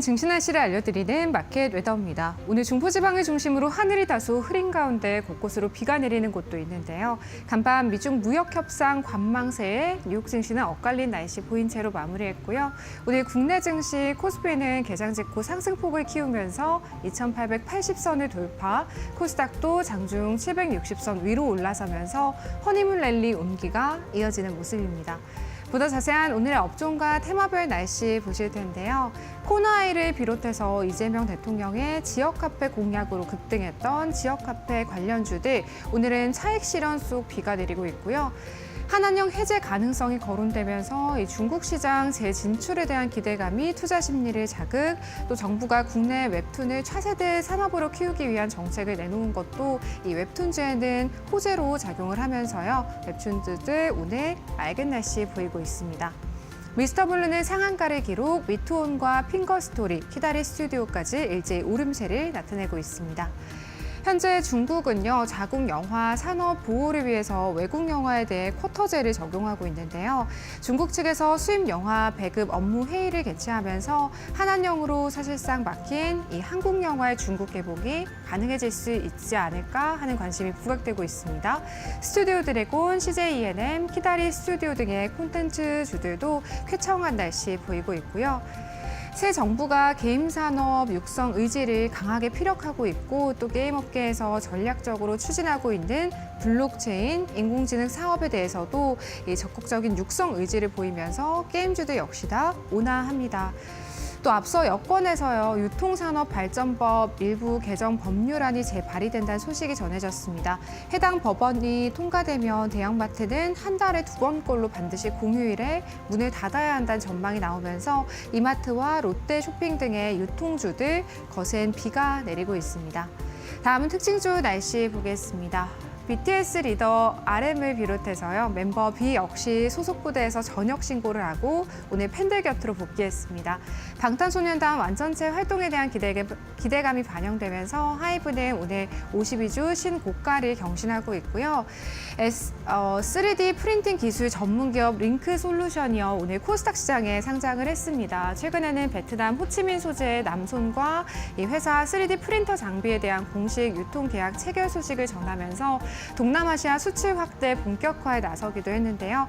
증시 날씨를 알려드리는 마켓 웨더입니다. 오늘 중부지방을 중심으로 하늘이 다소 흐린 가운데 곳곳으로 비가 내리는 곳도 있는데요. 간밤 미중 무역 협상 관망세에 뉴욕 증시는 엇갈린 날씨 보인 채로 마무리했고요. 오늘 국내 증시 코스피는 개장 직후 상승폭을 키우면서 2,880선을 돌파, 코스닥도 장중 760선 위로 올라서면서 허니문 랠리 온기가 이어지는 모습입니다. 보다 자세한 오늘의 업종과 테마별 날씨 보실 텐데요. 코너아이를 비롯해서 이재명 대통령의 지역화폐 공약으로 급등했던 지역화폐 관련주들, 오늘은 차익 실현 속 비가 내리고 있고요. 한한령 해제 가능성이 거론되면서 이 중국 시장 재진출에 대한 기대감이 투자 심리를 자극, 또 정부가 국내 웹툰을 차세대 산업으로 키우기 위한 정책을 내놓은 것도 이 웹툰주에는 호재로 작용을 하면서요. 웹툰주들 오늘 맑은 날씨 보이고 있습니다. 미스터블루는 상한가를 기록, 위트온과 핑거스토리, 키다리 스튜디오까지 일제히 오름세를 나타내고 있습니다. 현재 중국은요, 자국 영화 산업 보호를 위해서 외국 영화에 대해 쿼터제를 적용하고 있는데요. 중국 측에서 수입 영화 배급 업무 회의를 개최하면서 한한령으로 사실상 막힌 이 한국 영화의 중국 개봉이 가능해질 수 있지 않을까 하는 관심이 부각되고 있습니다. 스튜디오 드래곤, CJ ENM, 키다리 스튜디오 등의 콘텐츠 주들도 쾌청한 날씨 보이고 있고요. 새 정부가 게임 산업 육성 의지를 강하게 피력하고 있고 또 게임 업계에서 전략적으로 추진하고 있는 블록체인, 인공지능 사업에 대해서도 적극적인 육성 의지를 보이면서 게임주들 역시 다 온화합니다. 또 앞서 여권에서요, 유통산업발전법 일부 개정 법률안이 재발의된다는 소식이 전해졌습니다. 해당 법안이 통과되면 대형마트는 한 달에 2번꼴로 반드시 공휴일에 문을 닫아야 한다는 전망이 나오면서 이마트와 롯데 쇼핑 등의 유통주들 거센 비가 내리고 있습니다. 다음은 특징주 날씨 보겠습니다. BTS 리더 RM을 비롯해서요, 멤버 B 역시 소속 부대에서 전역 신고를 하고 오늘 팬들 곁으로 복귀했습니다. 방탄소년단 완전체 활동에 대한 기대감이 반영되면서 하이브는 오늘 52주 신고가를 경신하고 있고요. 3D 프린팅 기술 전문기업 링크 솔루션이요, 오늘 코스닥 시장에 상장을 했습니다. 최근에는 베트남 호치민 소재의 남손과 이 회사 3D 프린터 장비에 대한 공식 유통 계약 체결 소식을 전하면서 동남아시아 수출 확대 본격화에 나서기도 했는데요.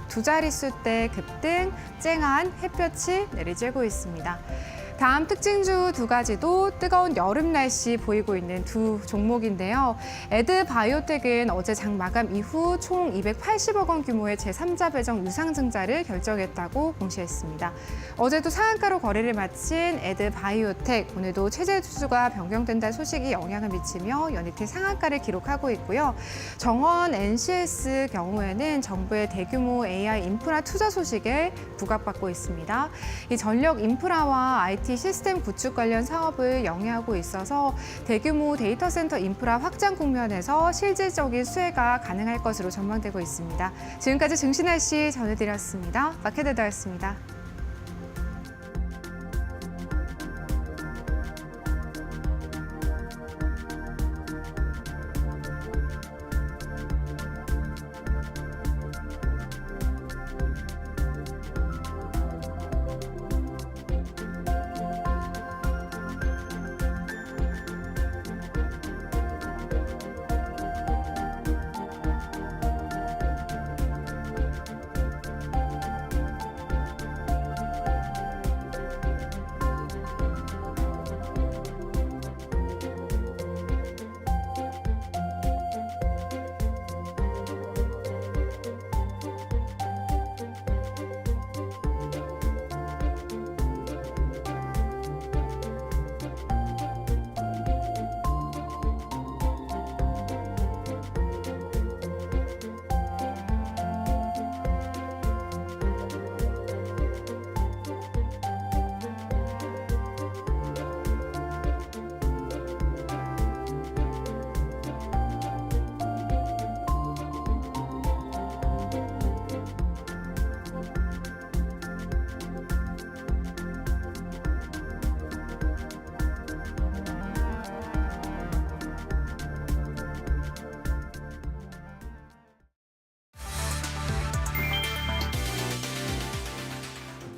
두 자릿수대 급등, 쨍한 햇볕이 내리쬐고 있습니다. 다음 특징주 두 가지도 뜨거운 여름 날씨 보이고 있는 두 종목인데요. 에드바이오텍은 어제 장 마감 이후 총 280억 원 규모의 제3자 배정 유상증자를 결정했다고 공시했습니다. 어제도 상한가로 거래를 마친 에드바이오텍, 오늘도 체제 주주가 변경된다는 소식이 영향을 미치며 연이틀 상한가를 기록하고 있고요. 정원 NCS 경우에는 정부의 대규모 AI 인프라 투자 소식에 부각받고 있습니다. 이 전력 인프라와 IT 시스템 구축 관련 사업을 영위하고 있어서 대규모 데이터 센터 인프라 확장 국면에서 실질적인 수혜가 가능할 것으로 전망되고 있습니다. 지금까지 증시 날씨 전해드렸습니다. 마켓웨더였습니다.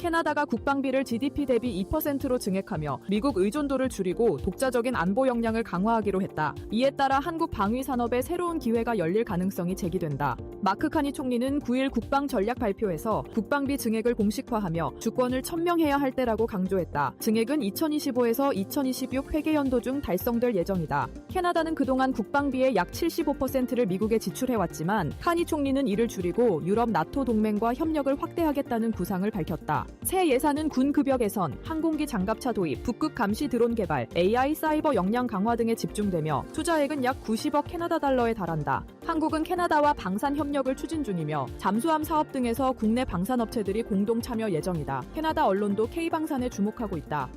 캐나다가 국방비를 GDP 대비 2%로 증액하며 미국 의존도를 줄이고 독자적인 안보 역량을 강화하기로 했다. 이에 따라 한국 방위 산업에 새로운 기회가 열릴 가능성이 제기된다. 마크 카니 총리는 9일 국방 전략 발표에서 국방비 증액을 공식화하며 주권을 천명해야 할 때라고 강조했다. 증액은 2025에서 2026 회계연도 중 달성될 예정이다. 캐나다는 그동안 국방비의 약 75%를 미국에 지출해왔지만 카니 총리는 이를 줄이고 유럽 나토 동맹과 협력을 확대하겠다는 구상을 밝혔다. 새 예산은 군 급여 개선, 항공기 장갑차 도입, 북극 감시 드론 개발, AI 사이버 역량 강화 등에 집중되며 투자액은 약 90억 캐나다 달러에 달한다. 한국은 캐나다와 방산 협력을 추진 중이며 잠수함 사업 등에서 국내 방산업체들이 공동 참여 예정이다. 캐나다 언론도 K방산에 주목하고 있다.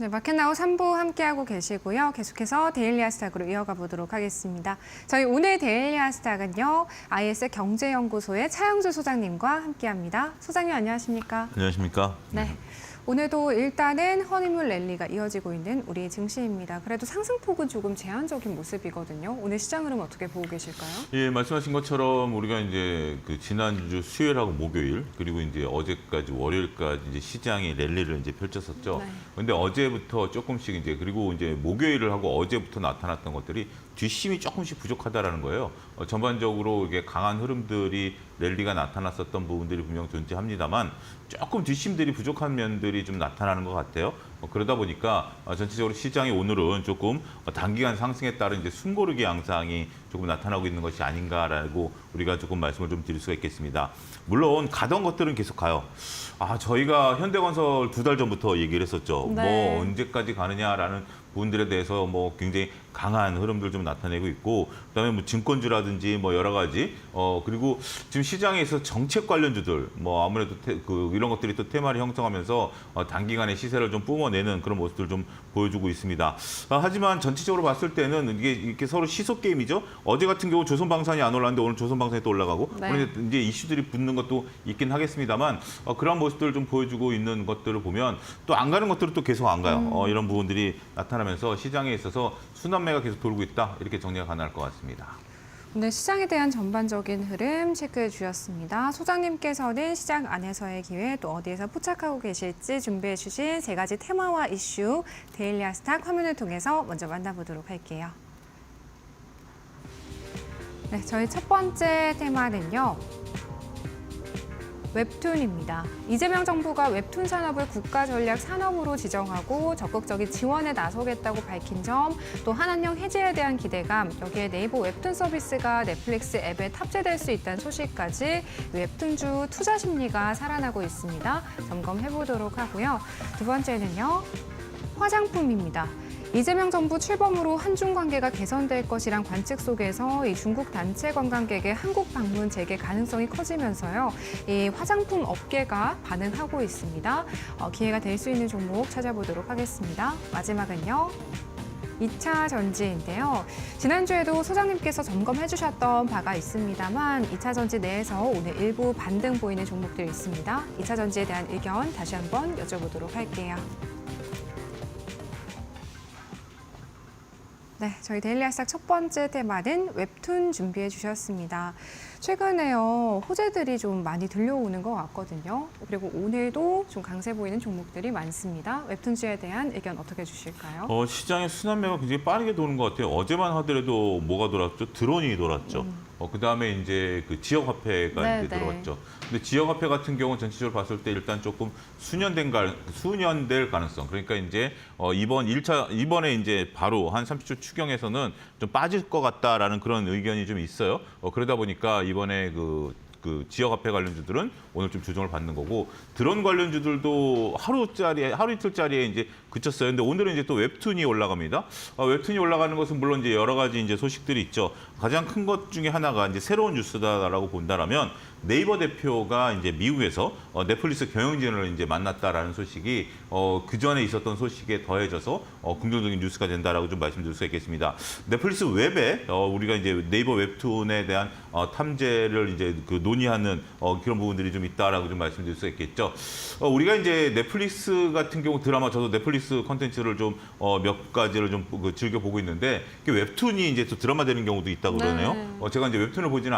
네, 마켓나우 3부 함께하고 계시고요. 계속해서 데일리 하스닥으로 이어가 보도록 하겠습니다. 저희 오늘 데일리 하스닥은요. IS 경제연구소의 차영주 소장님과 함께합니다. 소장님 안녕하십니까? 안녕하십니까? 네. 오늘도 일단은 허니문 랠리가 이어지고 있는 우리 증시입니다. 그래도 상승폭은 조금 제한적인 모습이거든요. 오늘 시장 흐름 어떻게 보고 계실까요? 예, 말씀하신 것처럼 우리가 이제 그 지난주 수요일하고 목요일 그리고 이제 어제까지 월요일까지 이제 시장이 랠리를 이제 펼쳤었죠. 네. 근데 어제부터 조금씩 이제 그리고 이제 목요일을 하고 어제부터 나타났던 것들이 뒷심이 조금씩 부족하다라는 거예요. 전반적으로 이게 강한 흐름들이 랠리가 나타났었던 부분들이 분명 존재합니다만 조금 뒷심들이 부족한 면들이 좀 나타나는 것 같아요. 그러다 보니까 전체적으로 시장이 오늘은 조금 단기간 상승에 따른 이제 숨고르기 양상이 조금 나타나고 있는 것이 아닌가라고 우리가 조금 말씀을 좀 드릴 수가 있겠습니다. 물론 가던 것들은 계속 가요. 저희가 현대건설 2달 전부터 얘기를 했었죠. 네. 뭐 언제까지 가느냐라는 부분들에 대해서 뭐 굉장히 강한 흐름들 좀 나타내고 있고, 그다음에 뭐 증권주라든지 뭐 여러 가지 그리고 지금 시장에 있어서 정책 관련주들 뭐 아무래도 이런 것들이 또 테마를 형성하면서 단기간에 시세를 좀 뿜어내는 그런 모습들 좀 보여주고 있습니다. 하지만 전체적으로 봤을 때는 이게 이렇게 서로 시속 게임이죠. 어제 같은 경우 조선방산이 안 올랐는데 오늘 조선방산이 또 올라가고 네. 오늘 이제 이슈들이 붙는 것도 있긴 하겠습니다만 그런 모습들을 좀 보여주고 있는 것들을 보면 또 안 가는 것들은 또 계속 안 가요. 이런 부분들이 나타나면서 시장에 있어서 순환매가 계속 돌고 있다. 이렇게 정리가 가능할 것 같습니다. 오늘 시장에 대한 전반적인 흐름 체크해 주셨습니다. 소장님께서는 시장 안에서의 기회 또 어디에서 포착하고 계실지 준비해 주신 3가지 테마와 이슈 데일리 하스닥 화면을 통해서 먼저 만나보도록 할게요. 네, 저희 첫 번째 테마는요. 웹툰입니다. 이재명 정부가 웹툰 산업을 국가전략 산업으로 지정하고 적극적인 지원에 나서겠다고 밝힌 점, 또 한한령 해제에 대한 기대감, 여기에 네이버 웹툰 서비스가 넷플릭스 앱에 탑재될 수 있다는 소식까지 웹툰주 투자 심리가 살아나고 있습니다. 점검해보도록 하고요. 두 번째는요. 화장품입니다. 이재명 정부 출범으로 한중 관계가 개선될 것이란 관측 속에서 이 중국 단체 관광객의 한국 방문 재개 가능성이 커지면서요. 이 화장품 업계가 반응하고 있습니다. 기회가 될 수 있는 종목 찾아보도록 하겠습니다. 마지막은요. 2차 전지인데요. 지난주에도 소장님께서 점검해 주셨던 바가 있습니다만 2차 전지 내에서 오늘 일부 반등 보이는 종목들이 있습니다. 2차 전지에 대한 의견 다시 한번 여쭤보도록 할게요. 네, 저희 데일리 하스닥 첫 번째 테마는 웹툰 준비해 주셨습니다. 최근에요, 호재들이 좀 많이 들려오는 것 같거든요. 그리고 오늘도 좀 강세 보이는 종목들이 많습니다. 웹툰주에 대한 의견 어떻게 주실까요? 시장의 순환매가 굉장히 빠르게 도는 것 같아요. 어제만 하더라도 뭐가 돌았죠? 드론이 돌았죠. 그다음에 이제 그 지역화폐가 네, 이제 네. 들어왔죠. 근데 지역화폐 같은 경우는 전체적으로 봤을 때 일단 조금 수년될 가능성. 그러니까 이제 이번에 이제 바로 한 30초 추경에서는 좀 빠질 것 같다라는 그런 의견이 좀 있어요. 그러다 보니까 이번에 그 지역화폐 관련주들은 오늘 좀 조정을 받는 거고, 드론 관련주들도 하루 이틀짜리에 이제 그쳤어요. 근데 오늘은 이제 또 웹툰이 올라갑니다. 웹툰이 올라가는 것은 물론 이제 여러 가지 이제 소식들이 있죠. 가장 큰 것 중에 하나가 이제 새로운 뉴스다라고 본다라면 네이버 대표가 이제 미국에서 넷플릭스 경영진을 이제 만났다라는 소식이 그 전에 있었던 소식에 더해져서 긍정적인 뉴스가 된다라고 좀 말씀드릴 수 있겠습니다. 넷플릭스 웹에 우리가 이제 네이버 웹툰에 대한 탐재를 이제 그 논의하는 그런 부분들이 좀 있다라고 좀 말씀드릴 수 있겠죠. 우리가 이제 넷플릭스 같은 경우 드라마 저도 넷플릭스 콘텐츠를 좀 몇 가지를 좀 즐겨 보고 있는데 웹툰이 이제 또 드라마 되는 경우도 있다고 그러네요. 제가 이제 웹툰을 보지는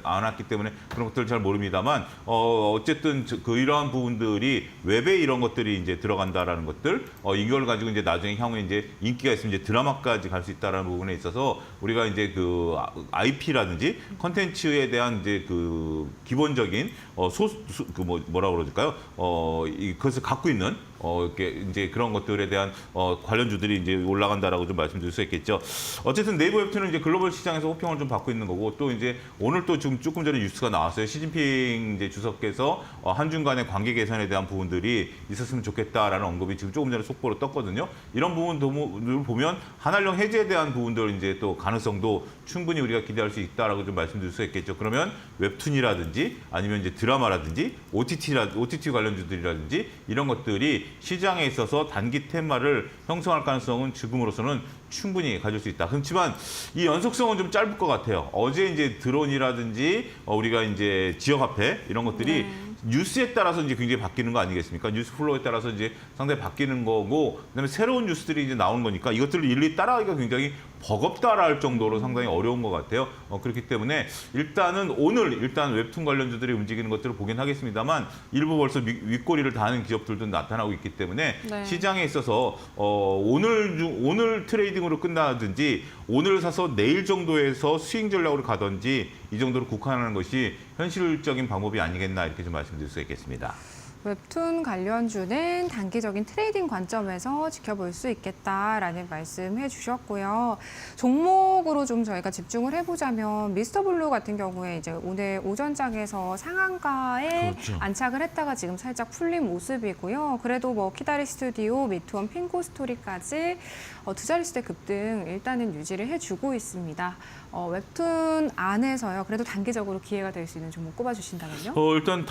않았기 때문에 그런 것들을 잘 모릅니다만 어쨌든 이러한 부분들이 웹에 이런 것들이 이제 들어간다라는 것들 이걸 가지고 이제 나중에 향후에 이제 인기가 있으면 이제 드라마까지 갈 수 있다라는 부분에 있어서 우리가 이제 그 IP라든지 콘텐츠에 대한 이제 그 기본적인 뭐라 그럴까요? 그것을 갖고 있는 이렇게 이제 그런 것들에 대한 관련주들이 이제 올라간다라고 좀 말씀드릴 수 있겠죠. 어쨌든 네이버 웹툰은 이제 글로벌 시장에서 호평을 좀 받고 있는 거고 또 이제 오늘 또 지금 조금 전에 뉴스가 나왔어요. 시진핑 이제 주석께서 한중 간의 관계 개선에 대한 부분들이 있었으면 좋겠다라는 언급이 지금 조금 전에 속보로 떴거든요. 이런 부분들을 보면 한한령 해제에 대한 부분들 이제 또 가능성도 충분히 우리가 기대할 수 있다라고 좀 말씀드릴 수 있겠죠. 그러면 웹툰이라든지 아니면 이제 드라마라든지 OTT 관련주들이라든지 이런 것들이 시장에 있어서 단기 테마를 형성할 가능성은 지금으로서는 충분히 가질 수 있다. 그렇지만 이 연속성은 좀 짧을 것 같아요. 어제 이제 드론이라든지 우리가 이제 지역화폐 이런 것들이 뉴스에 따라서 이제 굉장히 바뀌는 거 아니겠습니까? 뉴스 플로우에 따라서 이제 상당히 바뀌는 거고, 그다음에 새로운 뉴스들이 이제 나오는 거니까 이것들을 일일이 따라가기가 굉장히 버겁다라 할 정도로 상당히 어려운 것 같아요. 그렇기 때문에 일단은 오늘 일단 웹툰 관련주들이 움직이는 것들을 보긴 하겠습니다만 일부 벌써 윗꼬리를 다하는 기업들도 나타나고 있기 때문에 시장에 있어서 오늘 트레이딩으로 끝나든지 오늘 사서 내일 정도에서 스윙 전략으로 가든지 이 정도로 국한하는 것이 현실적인 방법이 아니겠나 이렇게 좀 말씀드릴 수 있겠습니다. 웹툰 관련주는 단기적인 트레이딩 관점에서 지켜볼 수 있겠다라는 말씀해 주셨고요. 종목으로 좀 저희가 집중을 해보자면 미스터블루 같은 경우에 이제 오늘 오전장에서 상한가에 안착을 했다가 지금 살짝 풀린 모습이고요. 그래도 뭐 키다리 스튜디오, 미투원, 핑고 스토리까지 두 자릿수의 급등 일단은 유지를 해주고 있습니다. 웹툰 안에서요. 그래도 단기적으로 기회가 될 수 있는 종목 꼽아주신다면요? 일단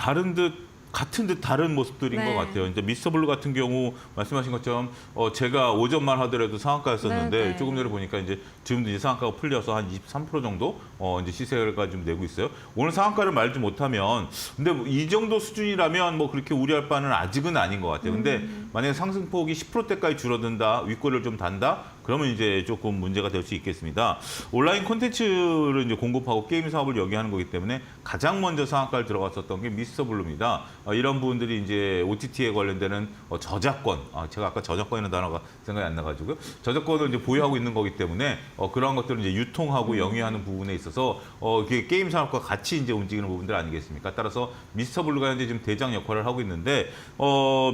같은 듯 다른 모습들인 것 같아요. 이제 미스터블루 같은 경우 말씀하신 것처럼 제가 오전만 하더라도 상한가였었는데 조금 전에 보니까 이제 지금도 이제 상한가가 풀려서 한 23% 정도 이제 시세가 좀 내고 있어요. 오늘 상한가를 말지 못하면 근데 이 정도 수준이라면 뭐 그렇게 우려할 바는 아직은 아닌 것 같아요. 근데 만약에 상승폭이 10%대까지 줄어든다, 윗꼬리를 좀 단다, 그러면 이제 조금 문제가 될 수 있겠습니다. 온라인 콘텐츠를 이제 공급하고 게임 사업을 여기하는 거기 때문에 가장 먼저 상한가를 들어갔었던 게 미스터블루입니다. 이런 부분들이 이제 OTT에 관련되는 저작권, 제가 아까 저작권이라는 단어가 생각이 안 나가지고요. 저작권을 이제 보유하고 있는 거기 때문에 그러한 것들을 이제 유통하고 영위하는 부분에 있어서 이게 게임 산업과 같이 이제 움직이는 부분들 아니겠습니까? 따라서 미스터블루가 현재 지금 대장 역할을 하고 있는데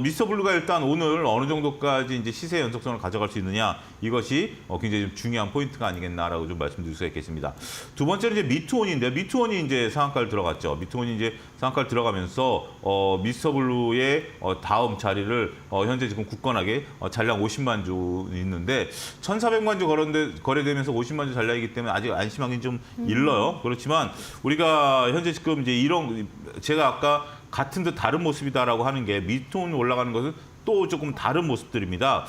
미스터블루가 일단 오늘 어느 정도까지 이제 시세 연속성을 가져갈 수 있느냐 이것이 굉장히 좀 중요한 포인트가 아니겠나라고 좀 말씀드릴 수가 있겠습니다. 두 번째는 이제 미투원인데 미투원이 이제 상한가를 들어갔죠. 미투원이 이제 상한가를 들어가면서 미스터블루의 다음 자리를 현재 지금 굳건하게 잔량 50만 주 있는데 1,400만 주 거래되면서 50만 주 잔량이기 때문에 아직 안심하기는 좀 일러요. 그렇지만 우리가 현재 지금 이제 이런 제가 아까 같은 듯 다른 모습이다라고 하는 게 미투원 올라가는 것은 또 조금 다른 모습들입니다.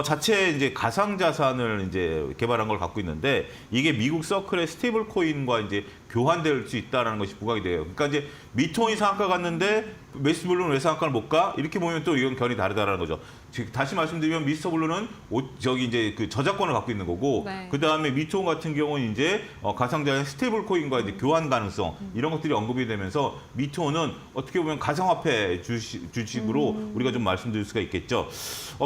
자체 이제 가상 자산을 이제 개발한 걸 갖고 있는데 이게 미국 서클의 스테이블 코인과 이제 교환될 수 있다라는 것이 부각이 돼요. 그러니까 이제 미통이 상한가 갔는데 미스터블루는 왜 상한가를 못 가? 이렇게 보면 또 이건 결이 다르다라는 거죠. 다시 말씀드리면 미스터블루는 저기 이제 그 저작권을 갖고 있는 거고 그 다음에 미통 같은 경우는 이제 가상자산 스테이블 코인과 이제 교환 가능성 이런 것들이 언급이 되면서 미통은 어떻게 보면 가상화폐 주식으로 우리가 좀 말씀드릴 수가 있겠죠.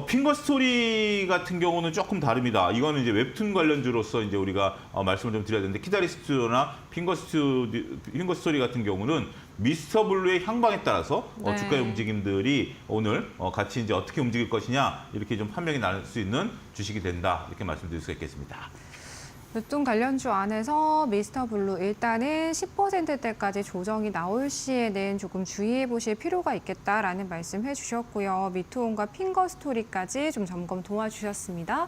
핑거 스토리 같은 경우는 조금 다릅니다. 이거는 이제 웹툰 관련주로서 이제 우리가 말씀을 좀 드려야 되는데 키다리 스튜디오나 핑거 스토리 같은 경우는 미스터블루의 향방에 따라서 주가의 움직임들이 오늘 같이 이제 어떻게 움직일 것이냐 이렇게 좀 판명이 날 수 있는 주식이 된다 이렇게 말씀드릴 수가 있겠습니다. 웹툰 관련주 안에서 미스터블루 일단은 10%대까지 조정이 나올 시에는 조금 주의해 보실 필요가 있겠다라는 말씀 해주셨고요. 미투온과 핑거 스토리까지 좀 점검 도와주셨습니다.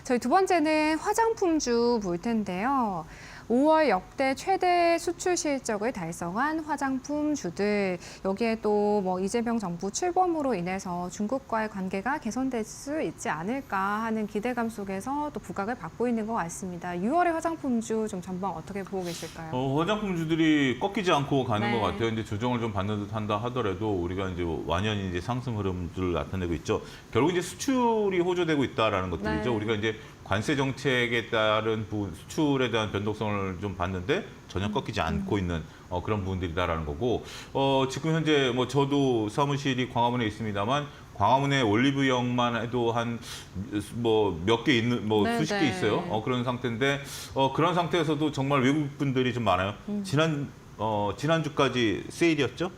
저희 두 번째는 화장품주 볼 텐데요. 5월 역대 최대 수출 실적을 달성한 화장품주들, 여기에 또 뭐 이재명 정부 출범으로 인해서 중국과의 관계가 개선될 수 있지 않을까 하는 기대감 속에서 또 부각을 받고 있는 것 같습니다. 6월의 화장품주 좀 전망 어떻게 보고 계실까요? 화장품주들이 꺾이지 않고 가는 네. 것 같아요. 이제 조정을 좀 받는 듯 한다 하더라도 우리가 이제 완연히 이제 상승 흐름들을 나타내고 있죠. 결국 이제 수출이 호조되고 있다라는 것들이죠. 네. 우리가 이제 관세 정책에 따른 부분, 수출에 대한 변동성을 좀 봤는데 전혀 꺾이지 않고 있는 그런 부분들이다라는 거고, 지금 현재 뭐 저도 사무실이 광화문에 있습니다만 광화문에 올리브영만 해도 한 뭐 몇 개 있는 뭐 네, 수십 개 네. 있어요. 그런 상태인데 그런 상태에서도 정말 외국 분들이 좀 많아요. 지난주까지 세일이었죠.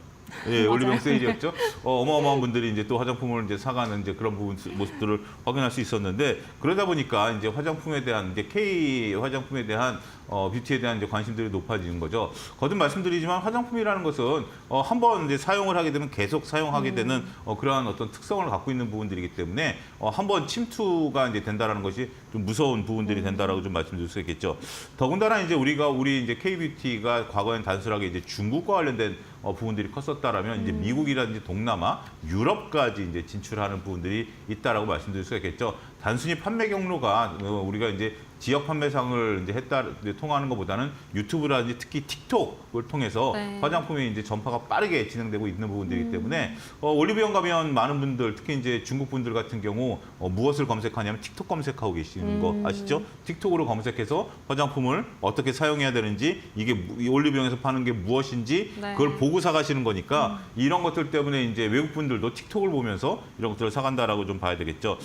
예, 올리브영 세일이었죠. 어마어마한 분들이 이제 또 화장품을 이제 사가는 이제 그런 모습들을 확인할 수 있었는데, 그러다 보니까 이제 화장품에 대한 이제 K 화장품에 대한 뷰티에 대한 이제 관심들이 높아지는 거죠. 거듭 말씀드리지만 화장품이라는 것은 한번 이제 사용을 하게 되면 계속 사용하게 되는 그러한 어떤 특성을 갖고 있는 부분들이기 때문에 한번 침투가 이제 된다라는 것이 좀 무서운 부분들이 된다라고 좀 말씀드릴 수 있겠죠. 더군다나 이제 우리 이제 K 뷰티가 과거엔 단순하게 이제 중국과 관련된 부분들이 컸었다라면 이제 미국이라든지 동남아, 유럽까지 이제 진출하는 부분들이 있다라고 말씀드릴 수가 있겠죠. 단순히 판매 경로가 우리가 이제 지역 판매상을 이제 통하는 것보다는 유튜브라든지 특히 틱톡을 통해서 네. 화장품이 이제 전파가 빠르게 진행되고 있는 부분들이기 때문에 올리브영 가면 많은 분들, 특히 이제 중국 분들 같은 경우 무엇을 검색하냐면 틱톡 검색하고 계시는 거 아시죠? 틱톡으로 검색해서 화장품을 어떻게 사용해야 되는지, 이게 이 올리브영에서 파는 게 무엇인지 네. 그걸 보고 사가시는 거니까 이런 것들 때문에 이제 외국 분들도 틱톡을 보면서 이런 것들을 사간다라고 좀 봐야 되겠죠.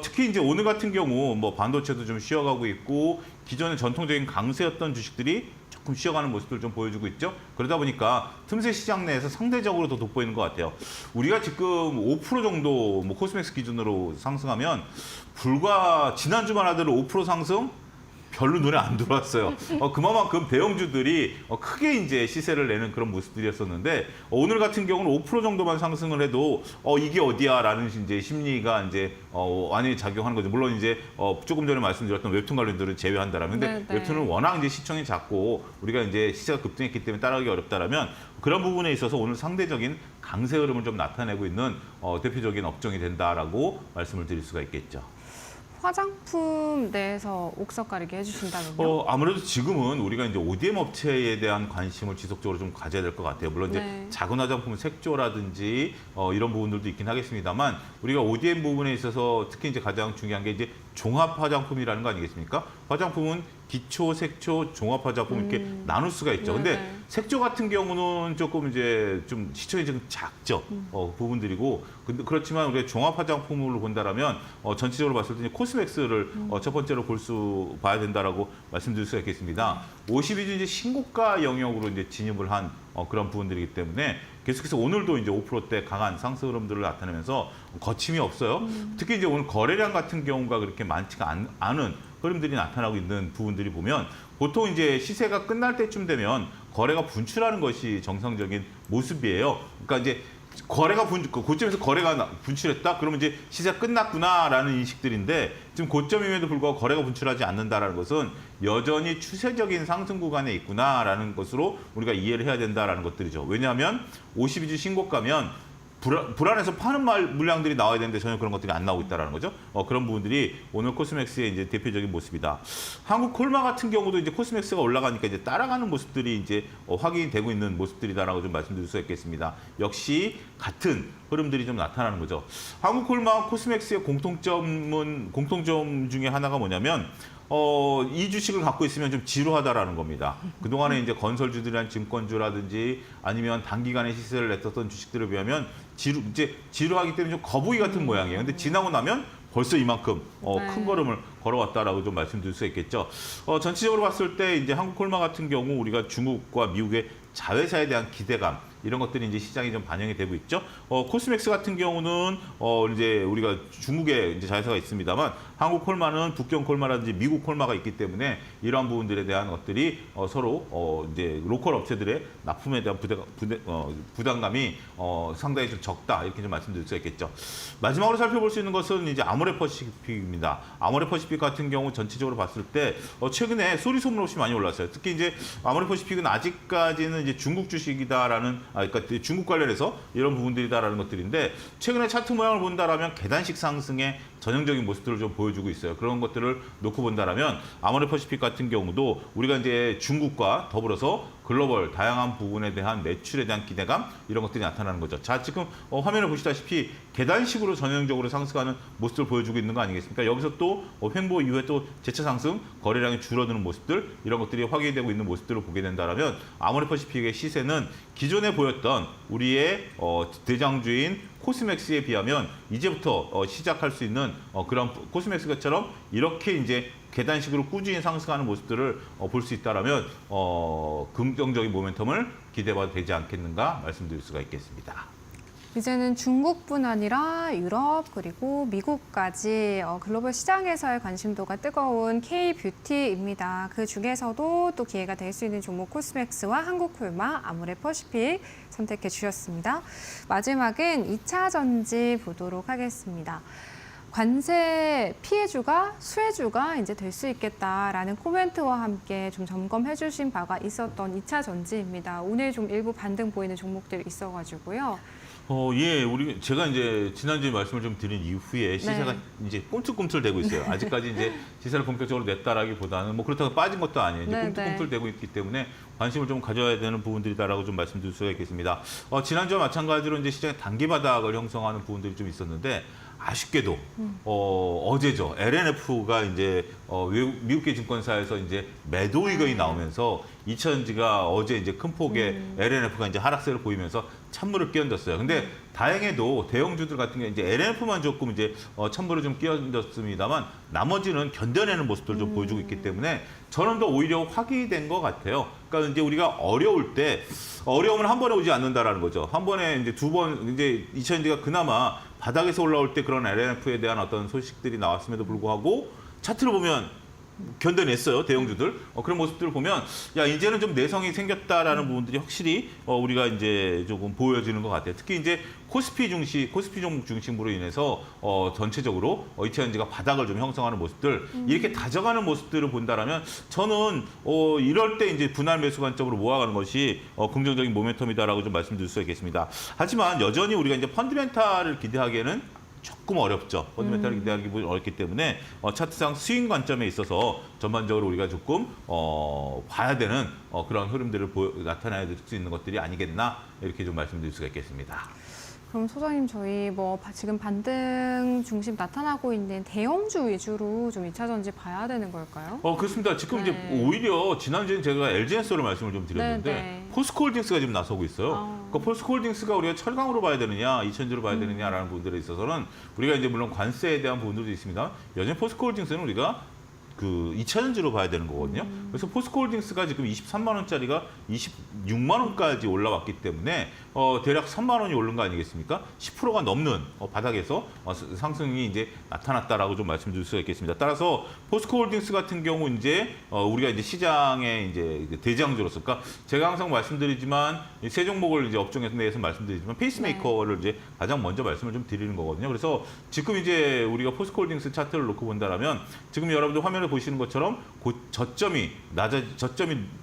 특히 이제 오늘 같은 경우 뭐 반도체도 좀 쉬어가고 있고 기존의 전통적인 강세였던 주식들이 조금 쉬어가는 모습을 좀 보여주고 있죠. 그러다 보니까 틈새 시장 내에서 상대적으로 더 돋보이는 것 같아요. 우리가 지금 5% 정도 뭐 코스맥스 기준으로 상승하면 불과 지난주만 하더라도 5% 상승? 별로 눈에 안 들어왔어요. 그만큼 대형주들이 크게 이제 시세를 내는 그런 모습들이었었는데, 오늘 같은 경우는 5% 정도만 상승을 해도 이게 어디야라는 이제 심리가 이제 완전히 작용하는 거죠. 물론 이제 조금 전에 말씀드렸던 웹툰 관련들은 제외한다라면, 근데 네, 네. 웹툰은 워낙 이제 시청이 작고 우리가 이제 시세가 급등했기 때문에 따라가기 어렵다라면 그런 부분에 있어서 오늘 상대적인 강세 흐름을 좀 나타내고 있는 대표적인 업종이 된다라고 말씀을 드릴 수가 있겠죠. 화장품 내에서 옥석 가리기 해주신다면요? 아무래도 지금은 우리가 이제 ODM 업체에 대한 관심을 지속적으로 좀 가져야 될 것 같아요. 물론 이제 네. 작은 화장품 색조라든지 이런 부분들도 있긴 하겠습니다만, 우리가 ODM 부분에 있어서 특히 이제 가장 중요한 게 이제 종합 화장품이라는 거 아니겠습니까? 화장품은 기초, 색조, 종합 화장품 이렇게 나눌 수가 있죠. 근데 네네. 색조 같은 경우는 조금 이제 좀 시총이 좀 작죠. 부분들이고. 근데 그렇지만 우리가 종합 화장품으로 본다라면 전체적으로 봤을 때 코스맥스를 첫 번째로 봐야 된다라고 말씀드릴 수가 있겠습니다. 52주 이제 신고가 영역으로 이제 진입을 한 그런 부분들이기 때문에 계속해서 오늘도 이제 5%대 강한 상승 흐름들을 나타내면서 거침이 없어요. 특히 이제 오늘 거래량 같은 경우가 그렇게 많지가 않은 흐름들이 나타나고 있는 부분들이 보면, 보통 이제 시세가 끝날 때쯤 되면 거래가 분출하는 것이 정상적인 모습이에요. 그러니까 이제 고점에서 거래가 분출했다? 그러면 이제 시세가 끝났구나라는 인식들인데, 지금 고점임에도 불구하고 거래가 분출하지 않는다라는 것은 여전히 추세적인 상승 구간에 있구나라는 것으로 우리가 이해를 해야 된다라는 것들이죠. 왜냐하면 52주 신고가면 불안해서 파는 물량들이 나와야 되는데 전혀 그런 것들이 안 나오고 있다는 거죠. 그런 부분들이 오늘 코스맥스의 이제 대표적인 모습이다. 한국 콜마 같은 경우도 이제 코스맥스가 올라가니까 이제 따라가는 모습들이 이제 확인이 되고 있는 모습들이다라고 좀 말씀드릴 수 있겠습니다. 역시 같은 흐름들이 좀 나타나는 거죠. 한국 콜마 코스맥스의 공통점 중에 하나가 뭐냐면 이 주식을 갖고 있으면 좀 지루하다라는 겁니다. 그동안에 이제 건설주들이란 증권주라든지 아니면 단기간에 시세를 냈었던 주식들에 비하면 지루하기 때문에 좀 거북이 같은 모양이에요. 근데 지나고 나면 벌써 이만큼 큰 걸음을 걸어왔다라고 좀 말씀드릴 수 있겠죠. 전체적으로 봤을 때 이제 한국 콜마 같은 경우 우리가 중국과 미국의 자회사에 대한 기대감, 이런 것들이 이제 시장에 좀 반영이 되고 있죠. 코스맥스 같은 경우는 이제 우리가 중국에 이제 자회사가 있습니다만 한국 콜마는 북경 콜마라든지 미국 콜마가 있기 때문에 이러한 부분들에 대한 것들이 서로 이제 로컬 업체들의 납품에 대한 부담감이 상당히 좀 적다 이렇게 좀 말씀드릴 수가 있겠죠. 마지막으로 살펴볼 수 있는 것은 이제 아모레퍼시픽입니다. 아모레퍼시픽 같은 경우 전체적으로 봤을 때 최근에 소리 소문 없이 많이 올랐어요. 특히 이제 아모레퍼시픽은 아직까지는 이제 중국 주식이다라는 그러니까 중국 관련해서 이런 부분들이다라는 것들인데 최근에 차트 모양을 본다라면 계단식 상승의 전형적인 모습들을 좀 보여주고 있어요. 그런 것들을 놓고 본다라면 아모레퍼시픽 같은 경우도 우리가 이제 중국과 더불어서 글로벌 다양한 부분에 대한 매출에 대한 기대감 이런 것들이 나타나는 거죠. 자, 지금 화면을 보시다시피 계단식으로 전형적으로 상승하는 모습을 보여주고 있는 거 아니겠습니까? 여기서 또 횡보 이후에 또 재차 상승, 거래량이 줄어드는 모습들 이런 것들이 확인되고 있는 모습들을 보게 된다면 아모레퍼시픽의 시세는 기존에 보였던 우리의 대장주인 코스맥스에 비하면 이제부터 시작할 수 있는 그런 코스맥스처럼 이렇게 이제 계단식으로 꾸준히 상승하는 모습들을 볼 수 있다라면 긍정적인 모멘텀을 기대해봐도 되지 않겠는가 말씀드릴 수가 있겠습니다. 이제는 중국뿐 아니라 유럽 그리고 미국까지 글로벌 시장에서의 관심도가 뜨거운 K-뷰티입니다. 그 중에서도 또 기회가 될 수 있는 종목 코스맥스와 한국콜마, 아모레퍼시픽 선택해 주셨습니다. 마지막은 2차 전지 보도록 하겠습니다. 관세 피해주가 수혜주가 이제 될 수 있겠다라는 코멘트와 함께 좀 점검해 주신 바가 있었던 2차 전지입니다. 오늘 좀 일부 반등 보이는 종목들이 있어가지고요. 예, 제가 이제 지난주에 말씀을 좀 드린 이후에 시세가 이제 꿈틀꿈틀대고 있어요. 아직까지 이제 시세를 본격적으로 냈다라기보다는 뭐 그렇다고 빠진 것도 아니에요. 이제 꿈틀꿈틀대고 있기 때문에 관심을 좀 가져야 되는 부분들이다라고 좀 말씀드릴 수가 있겠습니다. 지난주와 마찬가지로 이제 시장의 단기 바닥을 형성하는 부분들이 좀 있었는데 아쉽게도 어제죠. LNF가 이제 미국계 증권사에서 이제 매도 의견이 나오면서 2차전지가 어제 이제 큰 폭의 LNF가 이제 하락세를 보이면서 찬물을 끼얹었어요. 근데 다행히도 대형주들 같은 경우 이제 LNF만 조금 이제 찬물을 좀 끼얹었습니다만 나머지는 견뎌내는 모습들을 좀 보여주고 있기 때문에 저는 더 오히려 확인된 것 같아요. 그러니까 이제 우리가 어려울 때 어려움은 한 번에 오지 않는다라는 거죠. 한 번에 이제 두 번 이제 2차전지가 그나마 바닥에서 올라올 때 그런 LNF에 대한 어떤 소식들이 나왔음에도 불구하고 차트를 보면 견뎌냈어요, 대형주들. 그런 모습들을 보면 야 이제는 좀 내성이 생겼다라는 부분들이 확실히 우리가 이제 조금 보여지는 것 같아요. 특히 이제 코스피 종목 중심으로 인해서 전체적으로 2차전지가 바닥을 좀 형성하는 모습들 이렇게 다져가는 모습들을 본다라면 저는 이럴 때 이제 분할 매수 관점으로 모아가는 것이 긍정적인 모멘텀이다라고 좀 말씀드릴 수 있겠습니다. 하지만 여전히 우리가 이제 펀드멘탈을 기대하기에는 조금 어렵죠. 펀드멘탈을 기대하기 어렵기 때문에 차트상 스윙 관점에 있어서 전반적으로 우리가 조금 봐야 되는 그런 흐름들을 나타나야 될 수 있는 것들이 아니겠나 이렇게 좀 말씀드릴 수가 있겠습니다. 그럼 소장님 저희 뭐 지금 반등 중심 나타나고 있는 대형주 위주로 좀 2차 전지 봐야 되는 걸까요? 그렇습니다. 지금 이제 오히려 지난주에 제가 LG엔솔을 말씀을 좀 드렸는데 포스코홀딩스가 지금 나서고 있어요. 그러니까 포스코홀딩스가 우리가 철강으로 봐야 되느냐, 2차전지로 봐야 되느냐라는 부분들에 있어서는 우리가 이제 물론 관세에 대한 부분들도 있습니다. 여전히 포스코홀딩스는 우리가 그 2차전지로 봐야 되는 거거든요. 그래서 포스코홀딩스가 지금 23만 원짜리가 26만 원까지 올라왔기 때문에 대략 3만 원이 오른 거 아니겠습니까? 10%가 넘는 바닥에서 상승이 이제 나타났다라고 좀 말씀드릴 수가 있겠습니다. 따라서 포스코홀딩스 같은 경우 이제 우리가 이제 시장의 이제 대장주로서, 그러니까 제가 항상 말씀드리지만 세 종목을 이제 업종에 대해서 말씀드리지만 페이스메이커를 이제 가장 먼저 말씀을 좀 드리는 거거든요. 그래서 지금 이제 우리가 포스코홀딩스 차트를 놓고 본다라면 지금 여러분들 화면을 보시는 것처럼 저점이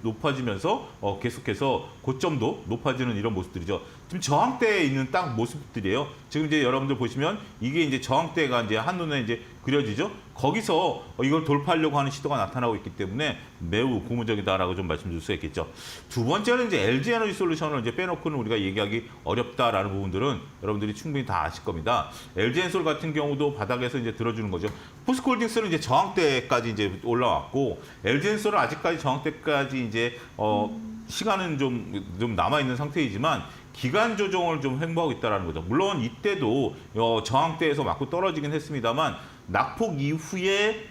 높아지면서 계속해서 고점도 높아지는 이런 모습들이죠. 지금 저항대에 있는 딱 모습들이에요. 지금 이제 여러분들 보시면 이게 이제 저항대가 이제 한눈에 이제 그려지죠. 거기서 이걸 돌파하려고 하는 시도가 나타나고 있기 때문에 매우 고무적이다라고 좀 말씀드릴 수 있겠죠. 두 번째는 이제 LG 에너지 솔루션을 이제 빼놓고는 우리가 얘기하기 어렵다라는 부분들은 여러분들이 충분히 다 아실 겁니다. LG 엔솔 같은 경우도 바닥에서 이제 들어주는 거죠. 포스코홀딩스는 이제 저항대까지 이제 올라왔고 LG 엔솔은 아직까지 저항대까지 이제 시간은 좀 남아 있는 상태이지만 기간 조정을 좀 횡보하고 있다는 거죠. 물론 이때도 저항대에서 맞고 떨어지긴 했습니다만 낙폭 이후에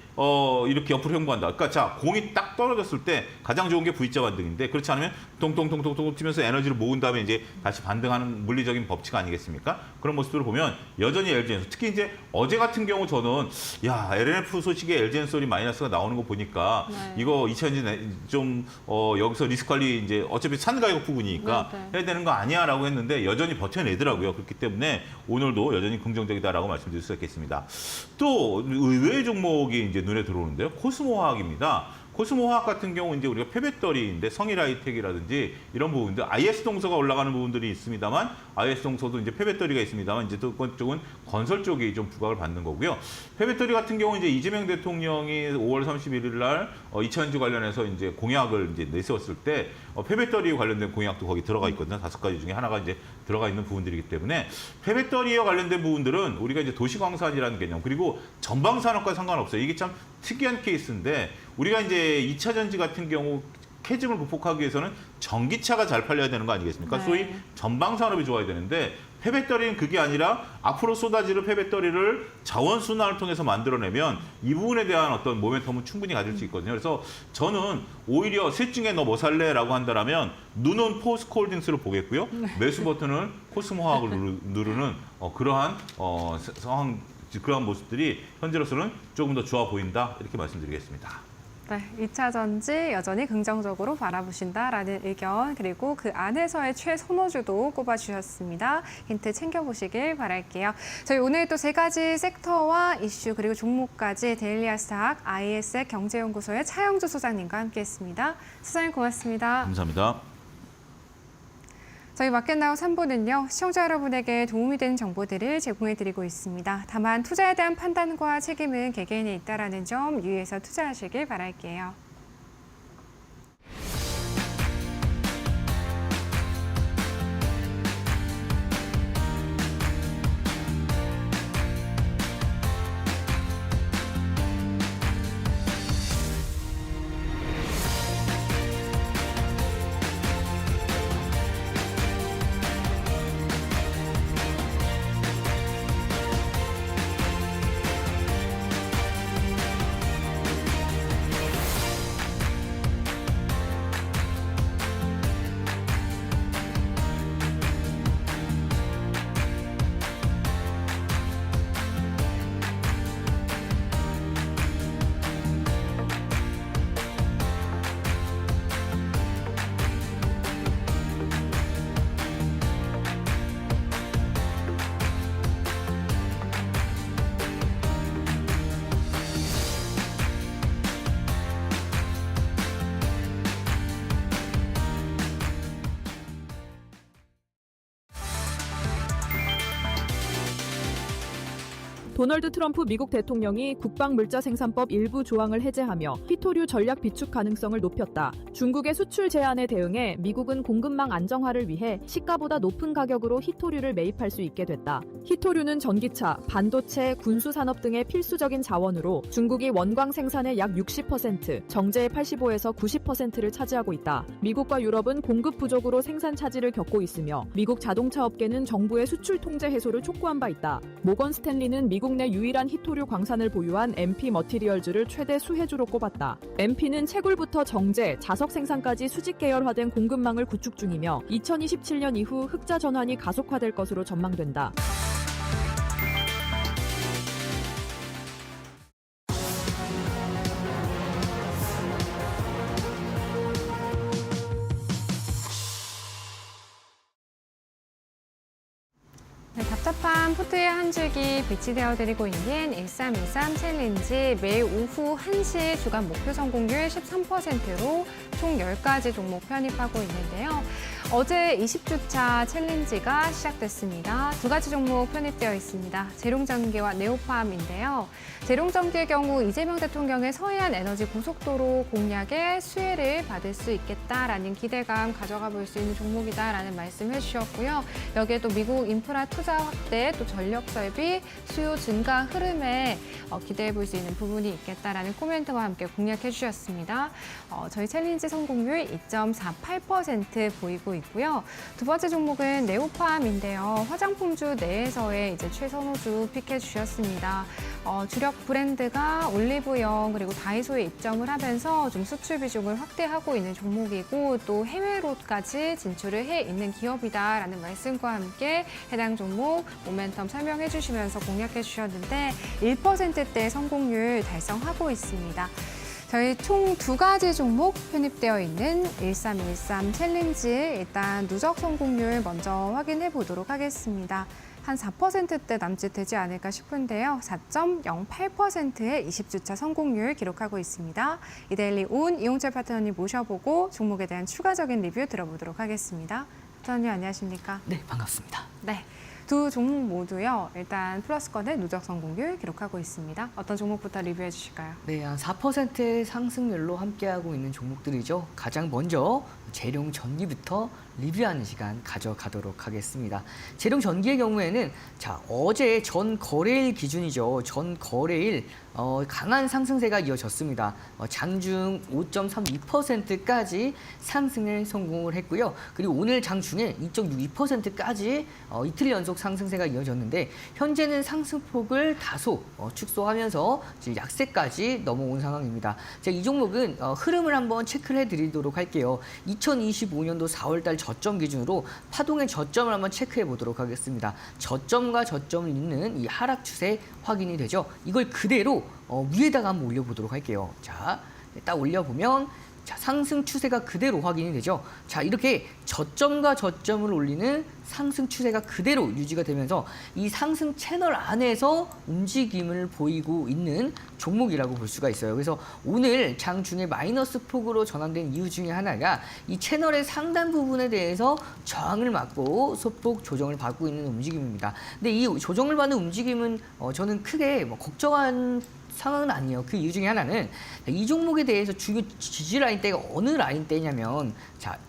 이렇게 옆으로 형부한다. 그러니까 자, 공이 딱 떨어졌을 때 가장 좋은 게 V자 반등인데 그렇지 않으면 동동동동동 치면서 에너지를 모은 다음에 이제 다시 반등하는 물리적인 법칙 아니겠습니까? 그런 모습들을 보면 여전히 LG엔솔, 특히 이제 어제 같은 경우 저는 야, LNF 소식에 LG엔솔이 마이너스가 나오는 거 보니까 네. 이거 2000년 좀 여기서 리스크 관리 이제 어차피 산 가격 부분이니까 네, 해야 되는 거 아니야라고 했는데 여전히 버텨내더라고요. 그렇기 때문에 오늘도 여전히 긍정적이다라고 말씀드릴 수 있겠습니다. 또 의외의 종목이 이제 눈에 들어오는데요. 코스모화학입니다. 코스모화학 같은 경우 이제 우리가 폐배터리인데 성일하이텍이라든지 이런 부분들 IS 동서가 올라가는 부분들이 있습니다만 IS 동서도 이제 폐배터리가 있습니다만 이제 또 그건 쪽은 건설 쪽이 좀 부각을 받는 거고요. 폐배터리 같은 경우 이제 이재명 대통령이 5월 31일 날 2차전지 관련해서 이제 공약을 이제 내세웠을 때 폐배터리 관련된 공약도 거기 들어가 있거든요. 5가지 중에 하나가 이제 들어가 있는 부분들이기 때문에 폐배터리와 관련된 부분들은 우리가 이제 도시광산이라는 개념 그리고 전방산업과 상관없어요. 이게 참 특이한 케이스인데 우리가 이제 2차 전지 같은 경우 캐즘을 극복하기 위해서는 전기차가 잘 팔려야 되는 거 아니겠습니까? 네. 소위 전방 산업이 좋아야 되는데 폐배터리는 그게 아니라 앞으로 쏟아지는 폐배터리를 자원 순환을 통해서 만들어내면 이 부분에 대한 어떤 모멘텀은 충분히 가질 수 있거든요. 그래서 저는 오히려 셋 중에 너 뭐 살래라고 한다면 눈은 포스코홀딩스를 보겠고요. 매수 버튼은 코스모화학을 누르는 그러한 상황. 그러한 모습들이 현재로서는 조금 더 좋아 보인다 이렇게 말씀드리겠습니다. 네, 2차 전지 여전히 긍정적으로 바라보신다라는 의견 그리고 그 안에서의 최선호주도 꼽아주셨습니다. 힌트 챙겨보시길 바랄게요. 저희 오늘 또 3가지 섹터와 이슈 그리고 종목까지 데일리아스탁 IS의 경제연구소의 차영주 소장님과 함께했습니다. 소장님 고맙습니다. 감사합니다. 저희 마켓나우 3부는요. 시청자 여러분에게 도움이 되는 정보들을 제공해드리고 있습니다. 다만 투자에 대한 판단과 책임은 개개인에 있다는 점 유의해서 투자하시길 바랄게요. 도널드 트럼프 미국 대통령이 국방물자생산법 일부 조항을 해제하며 희토류 전략 비축 가능성을 높였다. 중국의 수출 제한에 대응해 미국은 공급망 안정화를 위해 시가보다 높은 가격으로 희토류를 매입할 수 있게 됐다. 희토류는 전기차, 반도체, 군수산업 등의 필수적인 자원으로 중국이 원광 생산의 약 60%, 정제의 85에서 90%를 차지하고 있다. 미국과 유럽은 공급 부족으로 생산 차질을 겪고 있으며 미국 자동차 업계는 정부의 수출 통제 해소를 촉구한 바 있다. 모건 스탠리는 미국 내 유일한 희토류 광산을 보유한 MP 머티리얼즈를 최대 수혜주로 꼽았다. MP는 채굴부터 정제, 자석 생산까지 수직 계열화된 공급망을 구축 중이며 2027년 이후 흑자 전환이 가속화될 것으로 전망된다. 네, 답답한 포트의 한 줄기 빛이 되어드리고 있는 1323 챌린지 매일 오후 1시 주간 목표 성공률 13%로 총 10가지 종목 편입하고 있는데요. 어제 20주차 챌린지가 시작됐습니다. 2가지 종목 편입되어 있습니다. 재롱전기와 네오팜인데요. 재롱전기의 경우 이재명 대통령의 서해안 에너지 고속도로 공약에 수혜를 받을 수 있겠다라는 기대감 가져가 볼 수 있는 종목이다라는 말씀 해주셨고요. 여기에 또 미국 인프라 투자 확대, 또 전력 설비, 수요 증가 흐름에 기대해 볼 수 있는 부분이 있겠다라는 코멘트와 함께 공략해 주셨습니다. 저희 챌린지 성공률 2.48% 보이고 있고요. 두 번째 종목은 네오팜인데요. 화장품주 내에서의 이제 최선호주 픽해 주셨습니다. 주력 브랜드가 올리브영 그리고 다이소에 입점을 하면서 좀 수출 비중을 확대하고 있는 종목이고 또 해외로까지 진출을 해 있는 기업이다라는 말씀과 함께 해당 종목 모멘텀 설명해 주시면서 공략해 주셨는데 1%대 성공률 달성하고 있습니다. 저희 총 2가지 종목 편입되어 있는 1313 챌린지 일단 누적 성공률 먼저 확인해 보도록 하겠습니다. 한 4%대 남짓 되지 않을까 싶은데요. 4.08%의 20주차 성공률 기록하고 있습니다. 이데일리 온 이용철 파트너님 모셔보고 종목에 대한 추가적인 리뷰 들어보도록 하겠습니다. 파트너님 안녕하십니까? 네, 반갑습니다. 네. 두 종목 모두요. 일단 플러스권의 누적 성공률 기록하고 있습니다. 어떤 종목부터 리뷰해 주실까요? 네, 한 4%의 상승률로 함께하고 있는 종목들이죠. 가장 먼저 재룡 전기부터 리뷰하는 시간 가져가도록 하겠습니다. 재룡 전기의 경우에는 어제 전 거래일 기준이죠. 전 거래일 강한 상승세가 이어졌습니다. 장중 5.32%까지 상승을 성공을 했고요. 그리고 오늘 장중에 2.62%까지 이틀 연속 상승세가 이어졌는데 현재는 상승폭을 다소 축소하면서 지금 약세까지 넘어온 상황입니다. 자, 이 종목은 흐름을 한번 체크를 해드리도록 할게요. 2025년도 4월달 저점 기준으로 파동의 저점을 한번 체크해 보도록 하겠습니다. 저점과 저점을 잇는 이 하락 추세 확인이 되죠. 이걸 그대로 위에다가 한번 올려보도록 할게요. 자, 딱 올려보면 상승 추세가 그대로 확인이 되죠. 자, 이렇게 저점과 저점을 올리는 상승 추세가 그대로 유지가 되면서 이 상승 채널 안에서 움직임을 보이고 있는 종목이라고 볼 수가 있어요. 그래서 오늘 장중에 마이너스 폭으로 전환된 이유 중에 하나가 이 채널의 상단 부분에 대해서 저항을 맞고 소폭 조정을 받고 있는 움직임입니다. 근데 이 조정을 받는 움직임은 저는 크게 걱정한 상황은 아니에요. 그 이유 중에 하나는 이 종목에 대해서 주요 지지 라인대가 어느 라인대냐면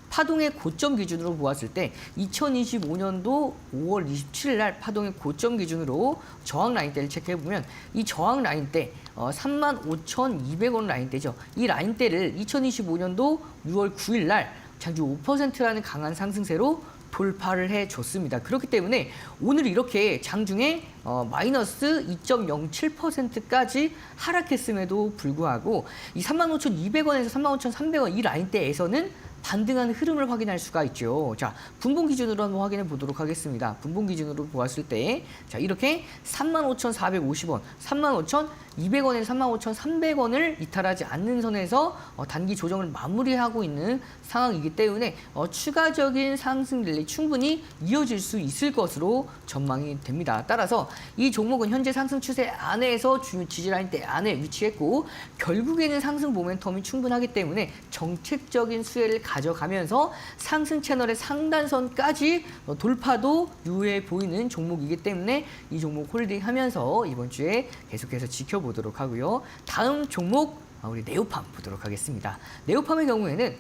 파동의 고점 기준으로 보았을 때 2025년도 5월 27일 날 파동의 고점 기준으로 저항 라인대를 체크해 보면 이 저항 라인대 35,200원 라인대죠. 이 라인대를 2025년도 6월 9일 날 장중 5%라는 강한 상승세로 돌파를 해줬습니다. 그렇기 때문에 오늘 이렇게 장중에 마이너스 2.07%까지 하락했음에도 불구하고 이 35,200원에서 35,300원 이 라인대에서는 반등하는 흐름을 확인할 수가 있죠. 자, 분봉 기준으로 한번 확인해 보도록 하겠습니다. 분봉 기준으로 보았을 때, 자, 이렇게 35,450원, 35,200원에서 35,300원을 이탈하지 않는 선에서 단기 조정을 마무리하고 있는 상황이기 때문에 추가적인 상승 랠리 충분히 이어질 수 있을 것으로 전망이 됩니다. 따라서 이 종목은 현재 상승 추세 안에서 중요 지지 라인대 안에 위치했고 결국에는 상승 모멘텀이 충분하기 때문에 정책적인 수혜를 가져가면서 상승 채널의 상단선까지 돌파도 유효해 보이는 종목이기 때문에 이 종목 홀딩하면서 이번 주에 계속해서 지켜보도록 하고요. 다음 종목 우리 네오팜 보도록 하겠습니다. 네오팜의 경우에는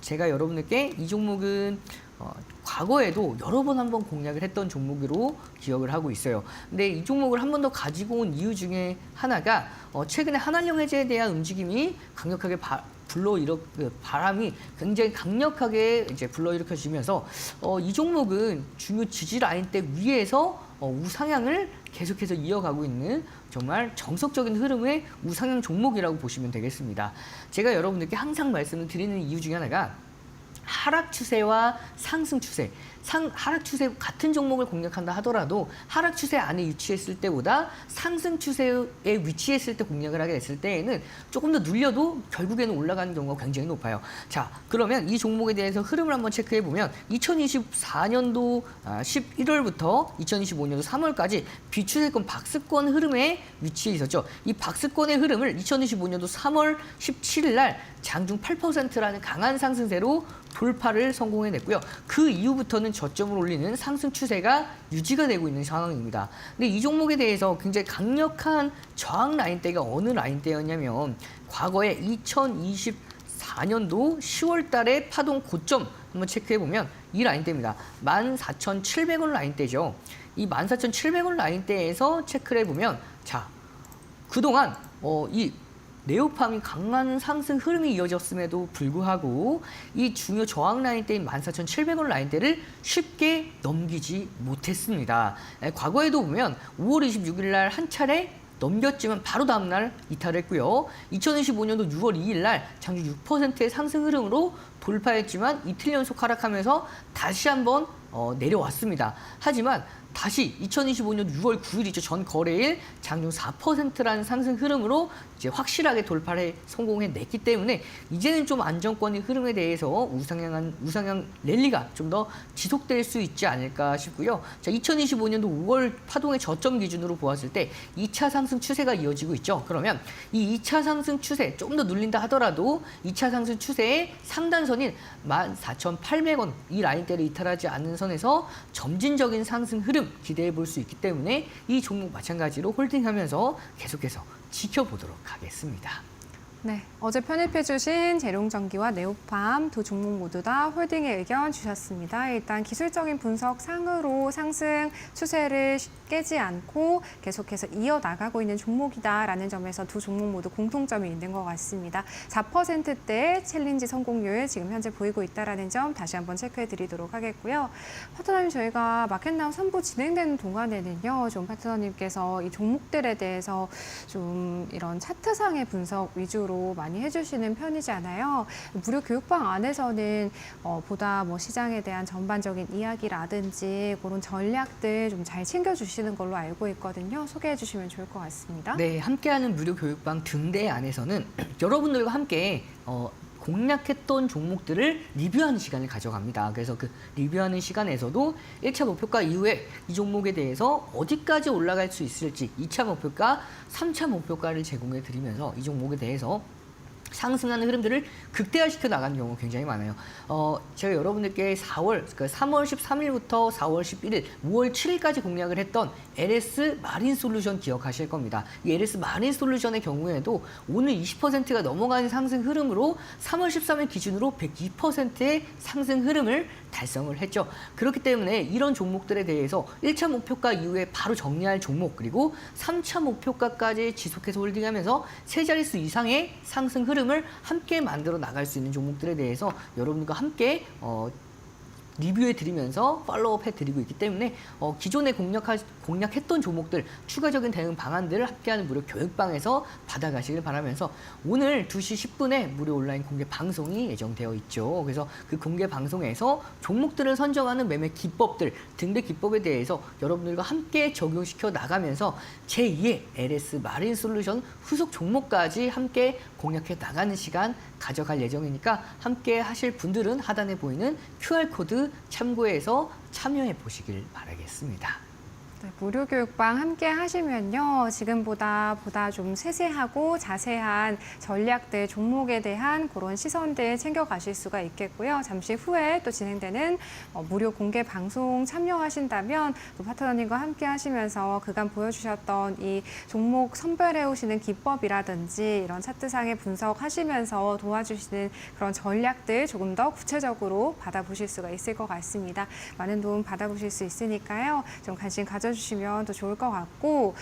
제가 여러분들께 이 종목은 과거에도 여러 번 한번 공략을 했던 종목으로 기억을 하고 있어요. 근데 이 종목을 한 번 더 가지고 온 이유 중에 하나가 최근에 한한령 해제에 대한 움직임이 강력하게 바람이 굉장히 강력하게 이제 불러일으켜지면서 이 종목은 중요 지지 라인대 위에서 우상향을 계속해서 이어가고 있는 정말 정석적인 흐름의 우상향 종목이라고 보시면 되겠습니다. 제가 여러분들께 항상 말씀을 드리는 이유 중에 하나가 하락 추세와 상승 추세, 하락 추세 같은 종목을 공략한다 하더라도 하락 추세 안에 위치했을 때보다 상승 추세에 위치했을 때 공략을 하게 됐을 때에는 조금 더 눌려도 결국에는 올라가는 경우가 굉장히 높아요. 자, 그러면 이 종목에 대해서 흐름을 한번 체크해 보면 2024년도 11월부터 2025년도 3월까지 비추세권 박스권 흐름에 위치해 있었죠. 이 박스권의 흐름을 2025년도 3월 17일 날 장중 8%라는 강한 상승세로 돌파를 성공해냈고요. 그 이후부터는 저점을 올리는 상승 추세가 유지가 되고 있는 상황입니다. 근데 이 종목에 대해서 굉장히 강력한 저항 라인대가 어느 라인대였냐면 과거에 2024년도 10월 달에 파동 고점 한번 체크해 보면 이 라인대입니다. 14,700원 라인대죠. 이 14,700원 라인대에서 체크를 해보면 자, 그동안 이 네오팜이 강한 상승 흐름이 이어졌음에도 불구하고 이 중요 저항 라인대인 14,700원 라인대를 쉽게 넘기지 못했습니다. 과거에도 보면 5월 26일 날 한 차례 넘겼지만 바로 다음 날 이탈했고요. 2025년도 6월 2일 날 장중 6%의 상승 흐름으로 돌파했지만 이틀 연속 하락하면서 다시 한번 내려왔습니다. 하지만 다시 2025년 6월 9일이죠. 전 거래일 장중 4%라는 상승 흐름으로 이제 확실하게 돌파를 성공해냈기 때문에 이제는 좀 안정권의 흐름에 대해서 우상향 랠리가 좀 더 지속될 수 있지 않을까 싶고요. 자, 2025년도 5월 파동의 저점 기준으로 보았을 때 2차 상승 추세가 이어지고 있죠. 그러면 이 2차 상승 추세 좀 더 눌린다 하더라도 2차 상승 추세의 상단선인 14,800원 이 라인대를 이탈하지 않는 선에서 점진적인 상승 흐름 기대해 볼 수 있기 때문에 이 종목 마찬가지로 홀딩하면서 계속해서 지켜보도록 하겠습니다. 네, 어제 편입해주신 재룡전기와 네오팜 두 종목 모두 다 홀딩의 의견 주셨습니다. 일단 기술적인 분석 상으로 상승 추세를 깨지 않고 계속해서 이어나가고 있는 종목이다라는 점에서 두 종목 모두 공통점이 있는 것 같습니다. 4%대 챌린지 성공률 지금 현재 보이고 있다는 점 다시 한번 체크해 드리도록 하겠고요. 파트너님 저희가 마켓나우 3부 진행되는 동안에는요. 좀 파트너님께서 이 종목들에 대해서 좀 이런 차트상의 분석 위주로 많이 해주시는 편이잖아요. 무료 교육방 안에서는 보다 뭐 시장에 대한 전반적인 이야기라든지 그런 전략들 좀 잘 챙겨주시는 걸로 알고 있거든요. 소개해 주시면 좋을 것 같습니다. 네, 함께하는 무료 교육방 등대 안에서는 여러분들과 함께 공략했던 종목들을 리뷰하는 시간을 가져갑니다. 그래서 그 리뷰하는 시간에서도 1차 목표가 이후에 이 종목에 대해서 어디까지 올라갈 수 있을지 2차 목표가, 3차 목표가를 제공해 드리면서 이 종목에 대해서 상승하는 흐름들을 극대화시켜 나가는 경우가 굉장히 많아요. 제가 여러분들께 3월 13일부터 4월 11일, 5월 7일까지 공략을 했던 LS 마린 솔루션 기억하실 겁니다. 이 LS 마린 솔루션의 경우에도 오늘 20%가 넘어가는 상승 흐름으로 3월 13일 기준으로 102%의 상승 흐름을 달성을 했죠. 그렇기 때문에 이런 종목들에 대해서 1차 목표가 이후에 바로 정리할 종목, 그리고 3차 목표가까지 지속해서 홀딩하면서 세 자릿수 이상의 상승 흐름을 함께 만들어 나갈 수 있는 종목들에 대해서 여러분과 함께 리뷰해 드리면서 팔로우업 해드리고 있기 때문에 기존에 공략했던 종목들 추가적인 대응 방안들을 함께하는 무료 교육방에서 받아가시길 바라면서 오늘 2시 10분에 무료 온라인 공개 방송이 예정되어 있죠. 그래서 그 공개 방송에서 종목들을 선정하는 매매 기법들, 등대 기법에 대해서 여러분들과 함께 적용시켜 나가면서 제2의 LS 마린 솔루션 후속 종목까지 함께 공략해 나가는 시간 가져갈 예정이니까 함께 하실 분들은 하단에 보이는 QR코드 참고해서 참여해 보시길 바라겠습니다. 네, 무료 교육방 함께 하시면요. 지금보다 좀 세세하고 자세한 전략들, 종목에 대한 그런 시선들 챙겨가실 수가 있겠고요. 잠시 후에 또 진행되는 무료 공개 방송 참여하신다면 또 파트너님과 함께 하시면서 그간 보여주셨던 이 종목 선별해 오시는 기법이라든지 이런 차트상의 분석하시면서 도와주시는 그런 전략들 조금 더 구체적으로 받아보실 수가 있을 것 같습니다. 많은 도움 받아보실 수 있으니까요. 좀 관심 가져주시면 더 좋을 것 같고,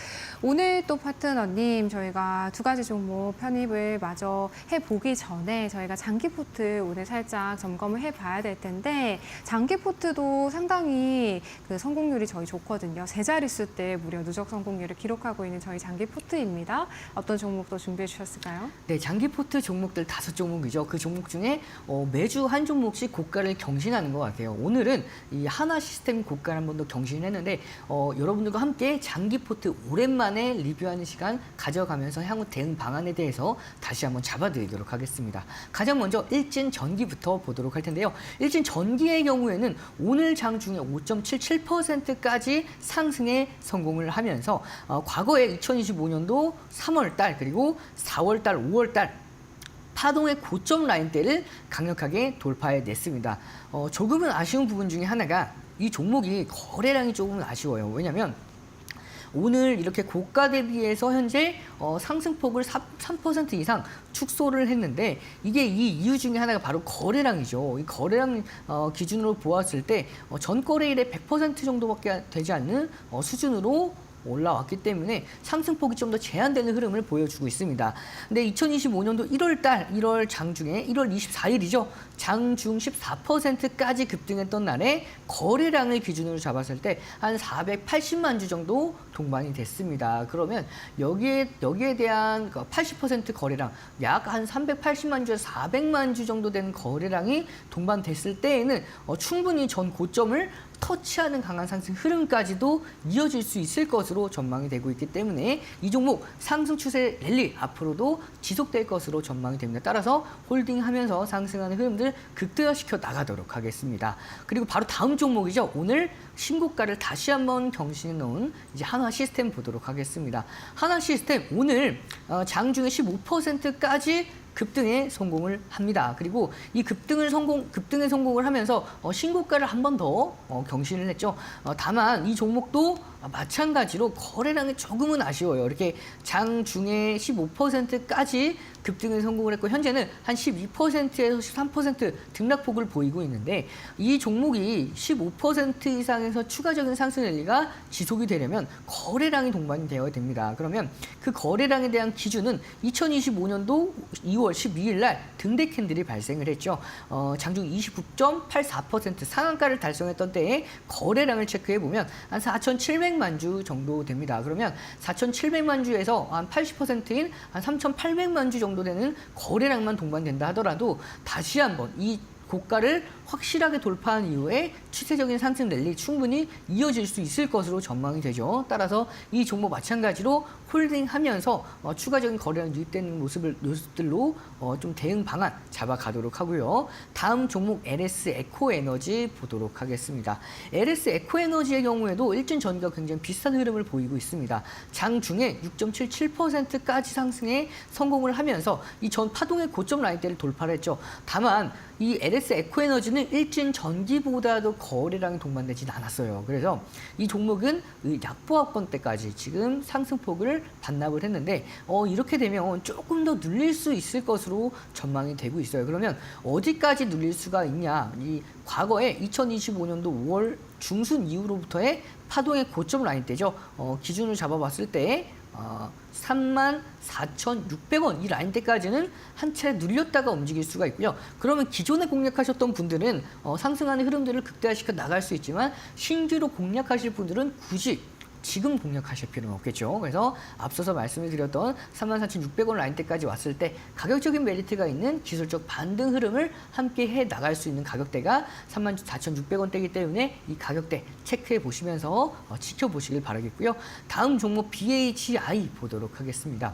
오늘 또 파트너님 저희가 두 가지 종목 편입을 마저 해보기 전에 저희가 장기 포트 오늘 살짝 점검을 해봐야 될 텐데, 장기 포트도 상당히 그 성공률이 저희 좋거든요. 세 자릿수 때 무려 누적 성공률을 기록하고 있는 저희 장기 포트입니다. 어떤 종목도 준비해 주셨을까요? 네, 장기 포트 종목들 5종목이죠. 그 종목 중에 매주 한 종목씩 고가를 경신하는 것 같아요. 오늘은 이 하나 시스템 고가를 한 번 더 경신했는데 여러분들과 함께 장기 포트 오랜만에 리뷰하는 시간 가져가면서 향후 대응 방안에 대해서 다시 한번 잡아드리도록 하겠습니다. 가장 먼저 일진 전기부터 보도록 할 텐데요. 일진 전기의 경우에는 오늘 장 중에 5.77%까지 상승에 성공을 하면서 과거에 2025년도 3월달 그리고 4월달, 5월달 파동의 고점 라인대를 강력하게 돌파해냈습니다. 조금은 아쉬운 부분 중에 하나가 이 종목이 거래량이 조금 아쉬워요. 왜냐하면 오늘 이렇게 고가 대비해서 현재 상승폭을 3% 이상 축소를 했는데 이게 이 이유 중에 하나가 바로 거래량이죠. 이 거래량 기준으로 보았을 때 전 거래일의 100% 정도밖에 되지 않는 수준으로 올라왔기 때문에 상승폭이 좀 더 제한되는 흐름을 보여주고 있습니다. 근데 2025년도 1월 달, 1월 장중에 1월 24일이죠. 장중 14%까지 급등했던 날에 거래량을 기준으로 잡았을 때 한 480만 주 정도 동반이 됐습니다. 그러면 여기에 대한 80% 거래량, 약 한 380만 주에서 400만 주 정도 되는 거래량이 동반됐을 때에는 충분히 전 고점을 터치하는 강한 상승 흐름까지도 이어질 수 있을 것으로 전망이 되고 있기 때문에 이 종목 상승 추세 랠리 앞으로도 지속될 것으로 전망이 됩니다. 따라서 홀딩하면서 상승하는 흐름들 극대화시켜 나가도록 하겠습니다. 그리고 바로 다음 종목이죠. 오늘 신고가를 다시 한번 경신해 놓은 이제 한화 시스템 보도록 하겠습니다. 한화 시스템 오늘 장중에 15%까지 급등에 성공을 합니다. 그리고 이 급등에 성공을 하면서 신고가를 한 번 더 경신을 했죠. 다만 이 종목도 마찬가지로 거래량이 조금은 아쉬워요. 이렇게 장중에 15%까지 급등에 성공을 했고 현재는 한 12%에서 13% 등락폭을 보이고 있는데 이 종목이 15% 이상에서 추가적인 상승 랠리가 지속이 되려면 거래량이 동반이 되어야 됩니다. 그러면 그 거래량에 대한 기준은 2025년도 2월 12일 날 등대 캔들이 발생을 했죠. 장중 29.84% 상한가를 달성했던 때에 거래량을 체크해 보면 한 4,700만 주 정도 됩니다. 그러면 4,700만 주에서 한 80%인 한 3,800만 주 정도 되는 거래량만 동반된다 하더라도 다시 한번 이 고가를 확실하게 돌파한 이후에 추세적인 상승 랠리 충분히 이어질 수 있을 것으로 전망이 되죠. 따라서 이 종목 마찬가지로 홀딩하면서 추가적인 거래량 유입되는 모습들로 좀 대응 방안 잡아가도록 하고요. 다음 종목 LS 에코에너지 보도록 하겠습니다. LS 에코에너지의 경우에도 일진 전기가 굉장히 비슷한 흐름을 보이고 있습니다. 장중에 6.77%까지 상승에 성공을 하면서 이 전 파동의 고점 라인대를 돌파를 했죠. 다만 이 LS 에코에너지는 일진 전기보다도 거래량이 동반되진 않았어요. 그래서 이 종목은 약보합권 때까지 지금 상승폭을 반납을 했는데 이렇게 되면 조금 더 눌릴 수 있을 것으로 전망이 되고 있어요. 그러면 어디까지 눌릴 수가 있냐? 이 과거에 2025년도 5월 중순 이후로부터의 파동의 고점 라인대죠. 기준을 잡아봤을 때 34,600원 이 라인대까지는 한 차례 눌렸다가 움직일 수가 있고요. 그러면 기존에 공략하셨던 분들은 상승하는 흐름들을 극대화시켜 나갈 수 있지만 신규로 공략하실 분들은 굳이 지금 공략하실 필요는 없겠죠. 그래서 앞서서 말씀을 드렸던 34,600원 라인대까지 왔을 때 가격적인 메리트가 있는 기술적 반등 흐름을 함께 해 나갈 수 있는 가격대가 34,600원대이기 때문에 이 가격대 체크해 보시면서 지켜보시길 바라겠고요. 다음 종목 BHI 보도록 하겠습니다.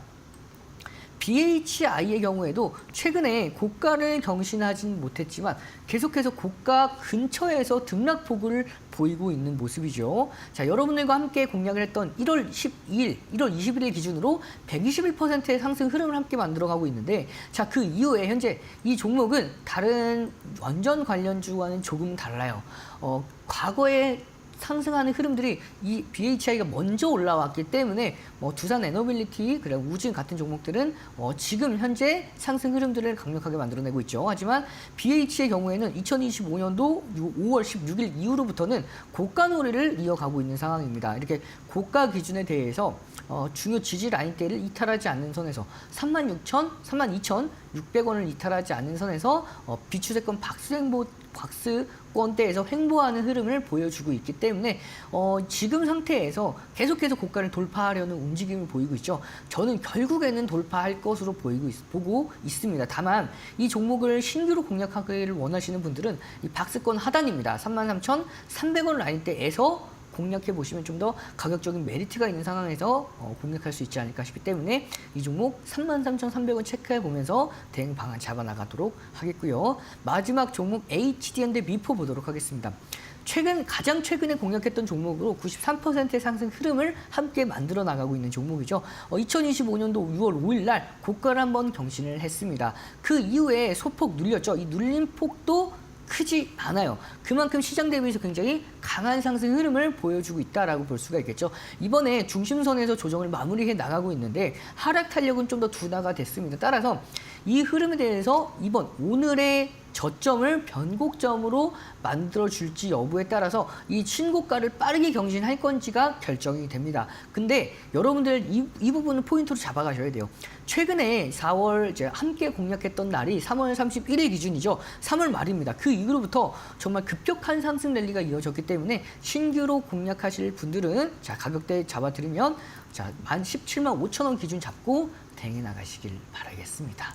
BHI의 경우에도 최근에 고가를 경신하진 못했지만 계속해서 고가 근처에서 등락폭을 보이고 있는 모습이죠. 자, 여러분들과 함께 공략을 했던 1월 12일, 1월 21일 기준으로 121%의 상승 흐름을 함께 만들어가고 있는데 자, 그 이후에 현재 이 종목은 다른 원전 관련주와는 조금 달라요. 과거에 상승하는 흐름들이 이 BHI가 먼저 올라왔기 때문에 두산 에너빌리티 그리고 우진 같은 종목들은 지금 현재 상승 흐름들을 강력하게 만들어내고 있죠. 하지만 BH의 경우에는 2025년도 5월 16일 이후로부터는 고가 놀이를 이어가고 있는 상황입니다. 이렇게 고가 기준에 대해서 중요 지지 라인대를 이탈하지 않는 선에서 32,600원을 이탈하지 않는 선에서 비추세권 박스권대에서 횡보하는 흐름을 보여주고 있기 때문에 지금 상태에서 계속해서 고가를 돌파하려는 움직임을 보이고 있죠. 저는 결국에는 돌파할 것으로 보고 있습니다. 다만 이 종목을 신규로 공략하기를 원하시는 분들은 이 박스권 하단입니다. 33,300원 라인대에서 공략해 보시면 좀 더 가격적인 메리트가 있는 상황에서 공략할 수 있지 않을까 싶기 때문에 이 종목 33,300원 체크해 보면서 대응 방안 잡아 나가도록 하겠고요. 마지막 종목 HDN대 미포 보도록 하겠습니다. 가장 최근에 공략했던 종목으로 93%의 상승 흐름을 함께 만들어 나가고 있는 종목이죠. 2025년도 6월 5일 날 고가를 한번 경신을 했습니다. 그 이후에 소폭 눌렸죠. 이 눌림 폭도 크지 않아요. 그만큼 시장 대비해서 굉장히 강한 상승 흐름을 보여주고 있다라고 볼 수가 있겠죠. 이번에 중심선에서 조정을 마무리해 나가고 있는데 하락 탄력은 좀 더 둔화가 됐습니다. 따라서 이 흐름에 대해서 오늘의 저점을 변곡점으로 만들어줄지 여부에 따라서 이 신고가를 빠르게 경신할 건지가 결정이 됩니다. 근데 여러분들 이 부분은 포인트로 잡아가셔야 돼요. 최근에 4월 이제 함께 공략했던 날이 3월 31일 기준이죠. 3월 말입니다. 그 이후로부터 정말 급격한 상승 랠리가 이어졌기 때문에 신규로 공략하실 분들은 자 가격대 잡아드리면 자 17만 5천 원 기준 잡고 대응해 나가시길 바라겠습니다.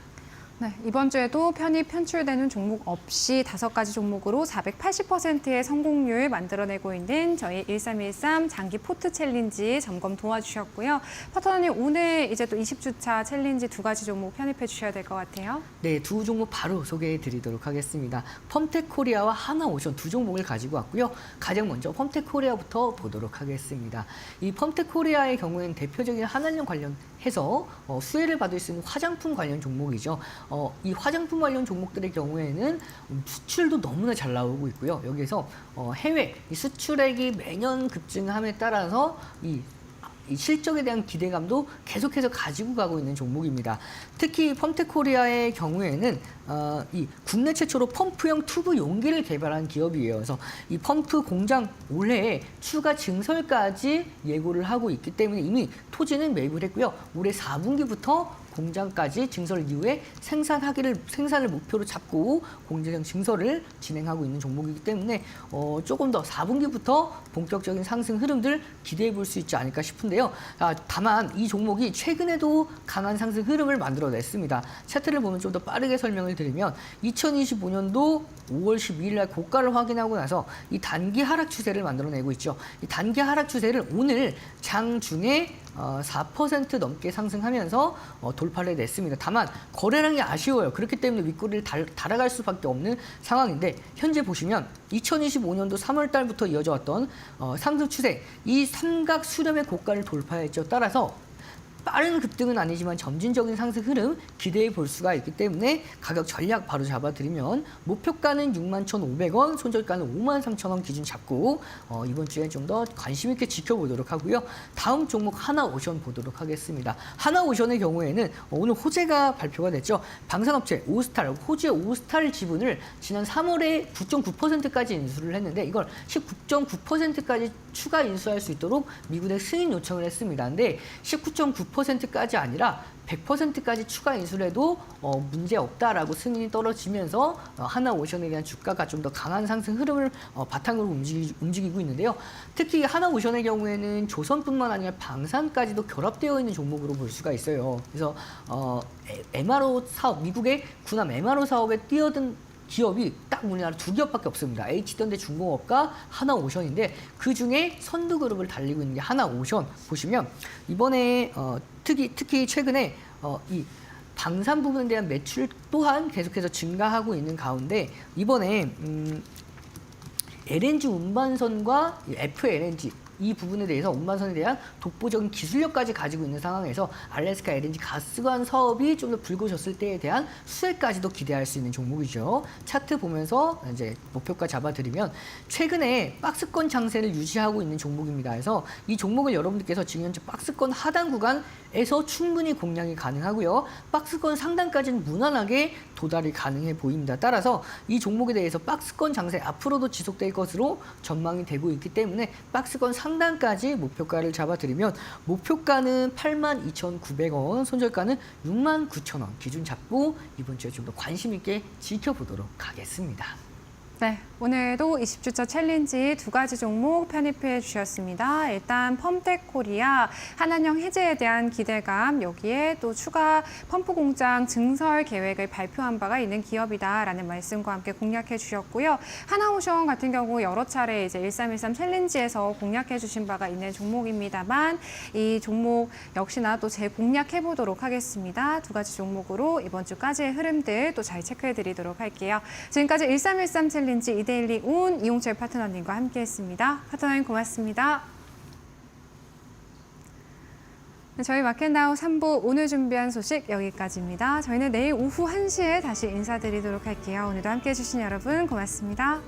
네, 이번 주에도 편입 편출되는 종목 없이 5가지 종목으로 480%의 성공률 만들어내고 있는 저희 1313 장기 포트 챌린지 점검 도와주셨고요. 파트너님 오늘 이제 또 20주차 챌린지 2가지 종목 편입해 주셔야 될 것 같아요. 네, 두 종목 바로 소개해 드리도록 하겠습니다. 펌텍코리아와 하나오션 두 종목을 가지고 왔고요. 가장 먼저 펌텍코리아부터 보도록 하겠습니다. 이 펌텍코리아의 경우에는 대표적인 한한령 관련해서 수혜를 받을 수 있는 화장품 관련 종목이죠. 이 화장품 관련 종목들의 경우에는 수출도 너무나 잘 나오고 있고요. 여기에서 해외 이 수출액이 매년 급증함에 따라서 이 실적에 대한 기대감도 계속해서 가지고 가고 있는 종목입니다. 특히 펌텍코리아의 경우에는 이 국내 최초로 펌프형 튜브 용기를 개발한 기업이에요. 그래서 이 펌프 공장 올해 추가 증설까지 예고를 하고 있기 때문에 이미 토지는 매입을 했고요. 올해 4분기부터 공장까지 증설 이후에 생산을 목표로 잡고 공장 증설을 진행하고 있는 종목이기 때문에 조금 더 4분기부터 본격적인 상승 흐름들 기대해 볼 수 있지 않을까 싶은데요. 다만 이 종목이 최근에도 강한 상승 흐름을 만들어냈습니다. 차트를 보면 좀 더 빠르게 설명을 드리면 2025년도 5월 12일 날 고가를 확인하고 나서 이 단기 하락 추세를 만들어내고 있죠. 이 단기 하락 추세를 오늘 장중에 4% 넘게 상승하면서 돌파를 냈습니다. 다만 거래량이 아쉬워요. 그렇기 때문에 윗꼬리를 달아갈 수밖에 없는 상황인데 현재 보시면 2025년도 3월 달부터 이어져 왔던 상승 추세, 이 삼각 수렴의 고가를 돌파했죠. 따라서 빠른 급등은 아니지만 점진적인 상승 흐름 기대해 볼 수가 있기 때문에 가격 전략 바로 잡아드리면 목표가는 61,500원, 손절가는 53,000원 기준 잡고 이번 주에 좀 더 관심 있게 지켜보도록 하고요. 다음 종목 하나오션 보도록 하겠습니다. 하나오션의 경우에는 오늘 호재가 발표가 됐죠. 방산업체 오스탈, 호주의 오스탈 지분을 지난 3월에 9.9%까지 인수를 했는데 이걸 19.9%까지 추가 인수할 수 있도록 미국에 승인 요청을 했습니다. 근데 19.9%까지 아니라 100%까지 추가 인수를 해도 문제 없다라고 승인이 떨어지면서 하나오션에 대한 주가가 좀 더 강한 상승 흐름을 바탕으로 움직이고 있는데요. 특히 하나오션의 경우에는 조선뿐만 아니라 방산까지도 결합되어 있는 종목으로 볼 수가 있어요. 그래서 MRO 사업, 미국의 군함 MRO 사업에 뛰어든 기업이 딱 우리나라 2기업밖에 없습니다. H현대 중공업과 하나오션인데 그중에 선두그룹을 달리고 있는 게 하나오션 보시면 이번에 특히 최근에 이 방산 부분에 대한 매출 또한 계속해서 증가하고 있는 가운데 이번에 LNG 운반선과 FLNG 이 부분에 대해서 운반선에 대한 독보적인 기술력까지 가지고 있는 상황에서 알래스카 LNG 가스관 사업이 좀 더 불거졌을 때에 대한 수혜까지도 기대할 수 있는 종목이죠. 차트 보면서 이제 목표가 잡아드리면 최근에 박스권 장세를 유지하고 있는 종목입니다. 그래서 이 종목을 여러분들께서 지금 현재 박스권 하단 구간에서 충분히 공략이 가능하고요. 박스권 상단까지는 무난하게 도달이 가능해 보입니다. 따라서 이 종목에 대해서 박스권 장세 앞으로도 지속될 것으로 전망이 되고 있기 때문에 박스권 상단까지 목표가를 잡아드리면 목표가는 82,900원, 손절가는 69,000원 기준 잡고 이번 주에 좀 더 관심 있게 지켜보도록 하겠습니다. 네, 오늘도 20주차 챌린지 2가지 종목 편입해 주셨습니다. 일단 펌텍코리아 한한령 해제에 대한 기대감, 여기에 또 추가 펌프 공장 증설 계획을 발표한 바가 있는 기업이다라는 말씀과 함께 공략해 주셨고요. 하나오션 같은 경우 여러 차례 이제 1313 챌린지에서 공략해 주신 바가 있는 종목입니다만 이 종목 역시나 또 재공략해 보도록 하겠습니다. 2가지 종목으로 이번 주까지의 흐름들 또 잘 체크해 드리도록 할게요. 지금까지 1313 챌린지 이데일리 온 이용철 파트너님과 함께했습니다. 파트너님 고맙습니다. 저희 마켓나우 3부 오늘 준비한 소식 여기까지입니다. 저희는 내일 오후 1시에 다시 인사드리도록 할게요. 오늘도 함께해 주신 여러분 고맙습니다.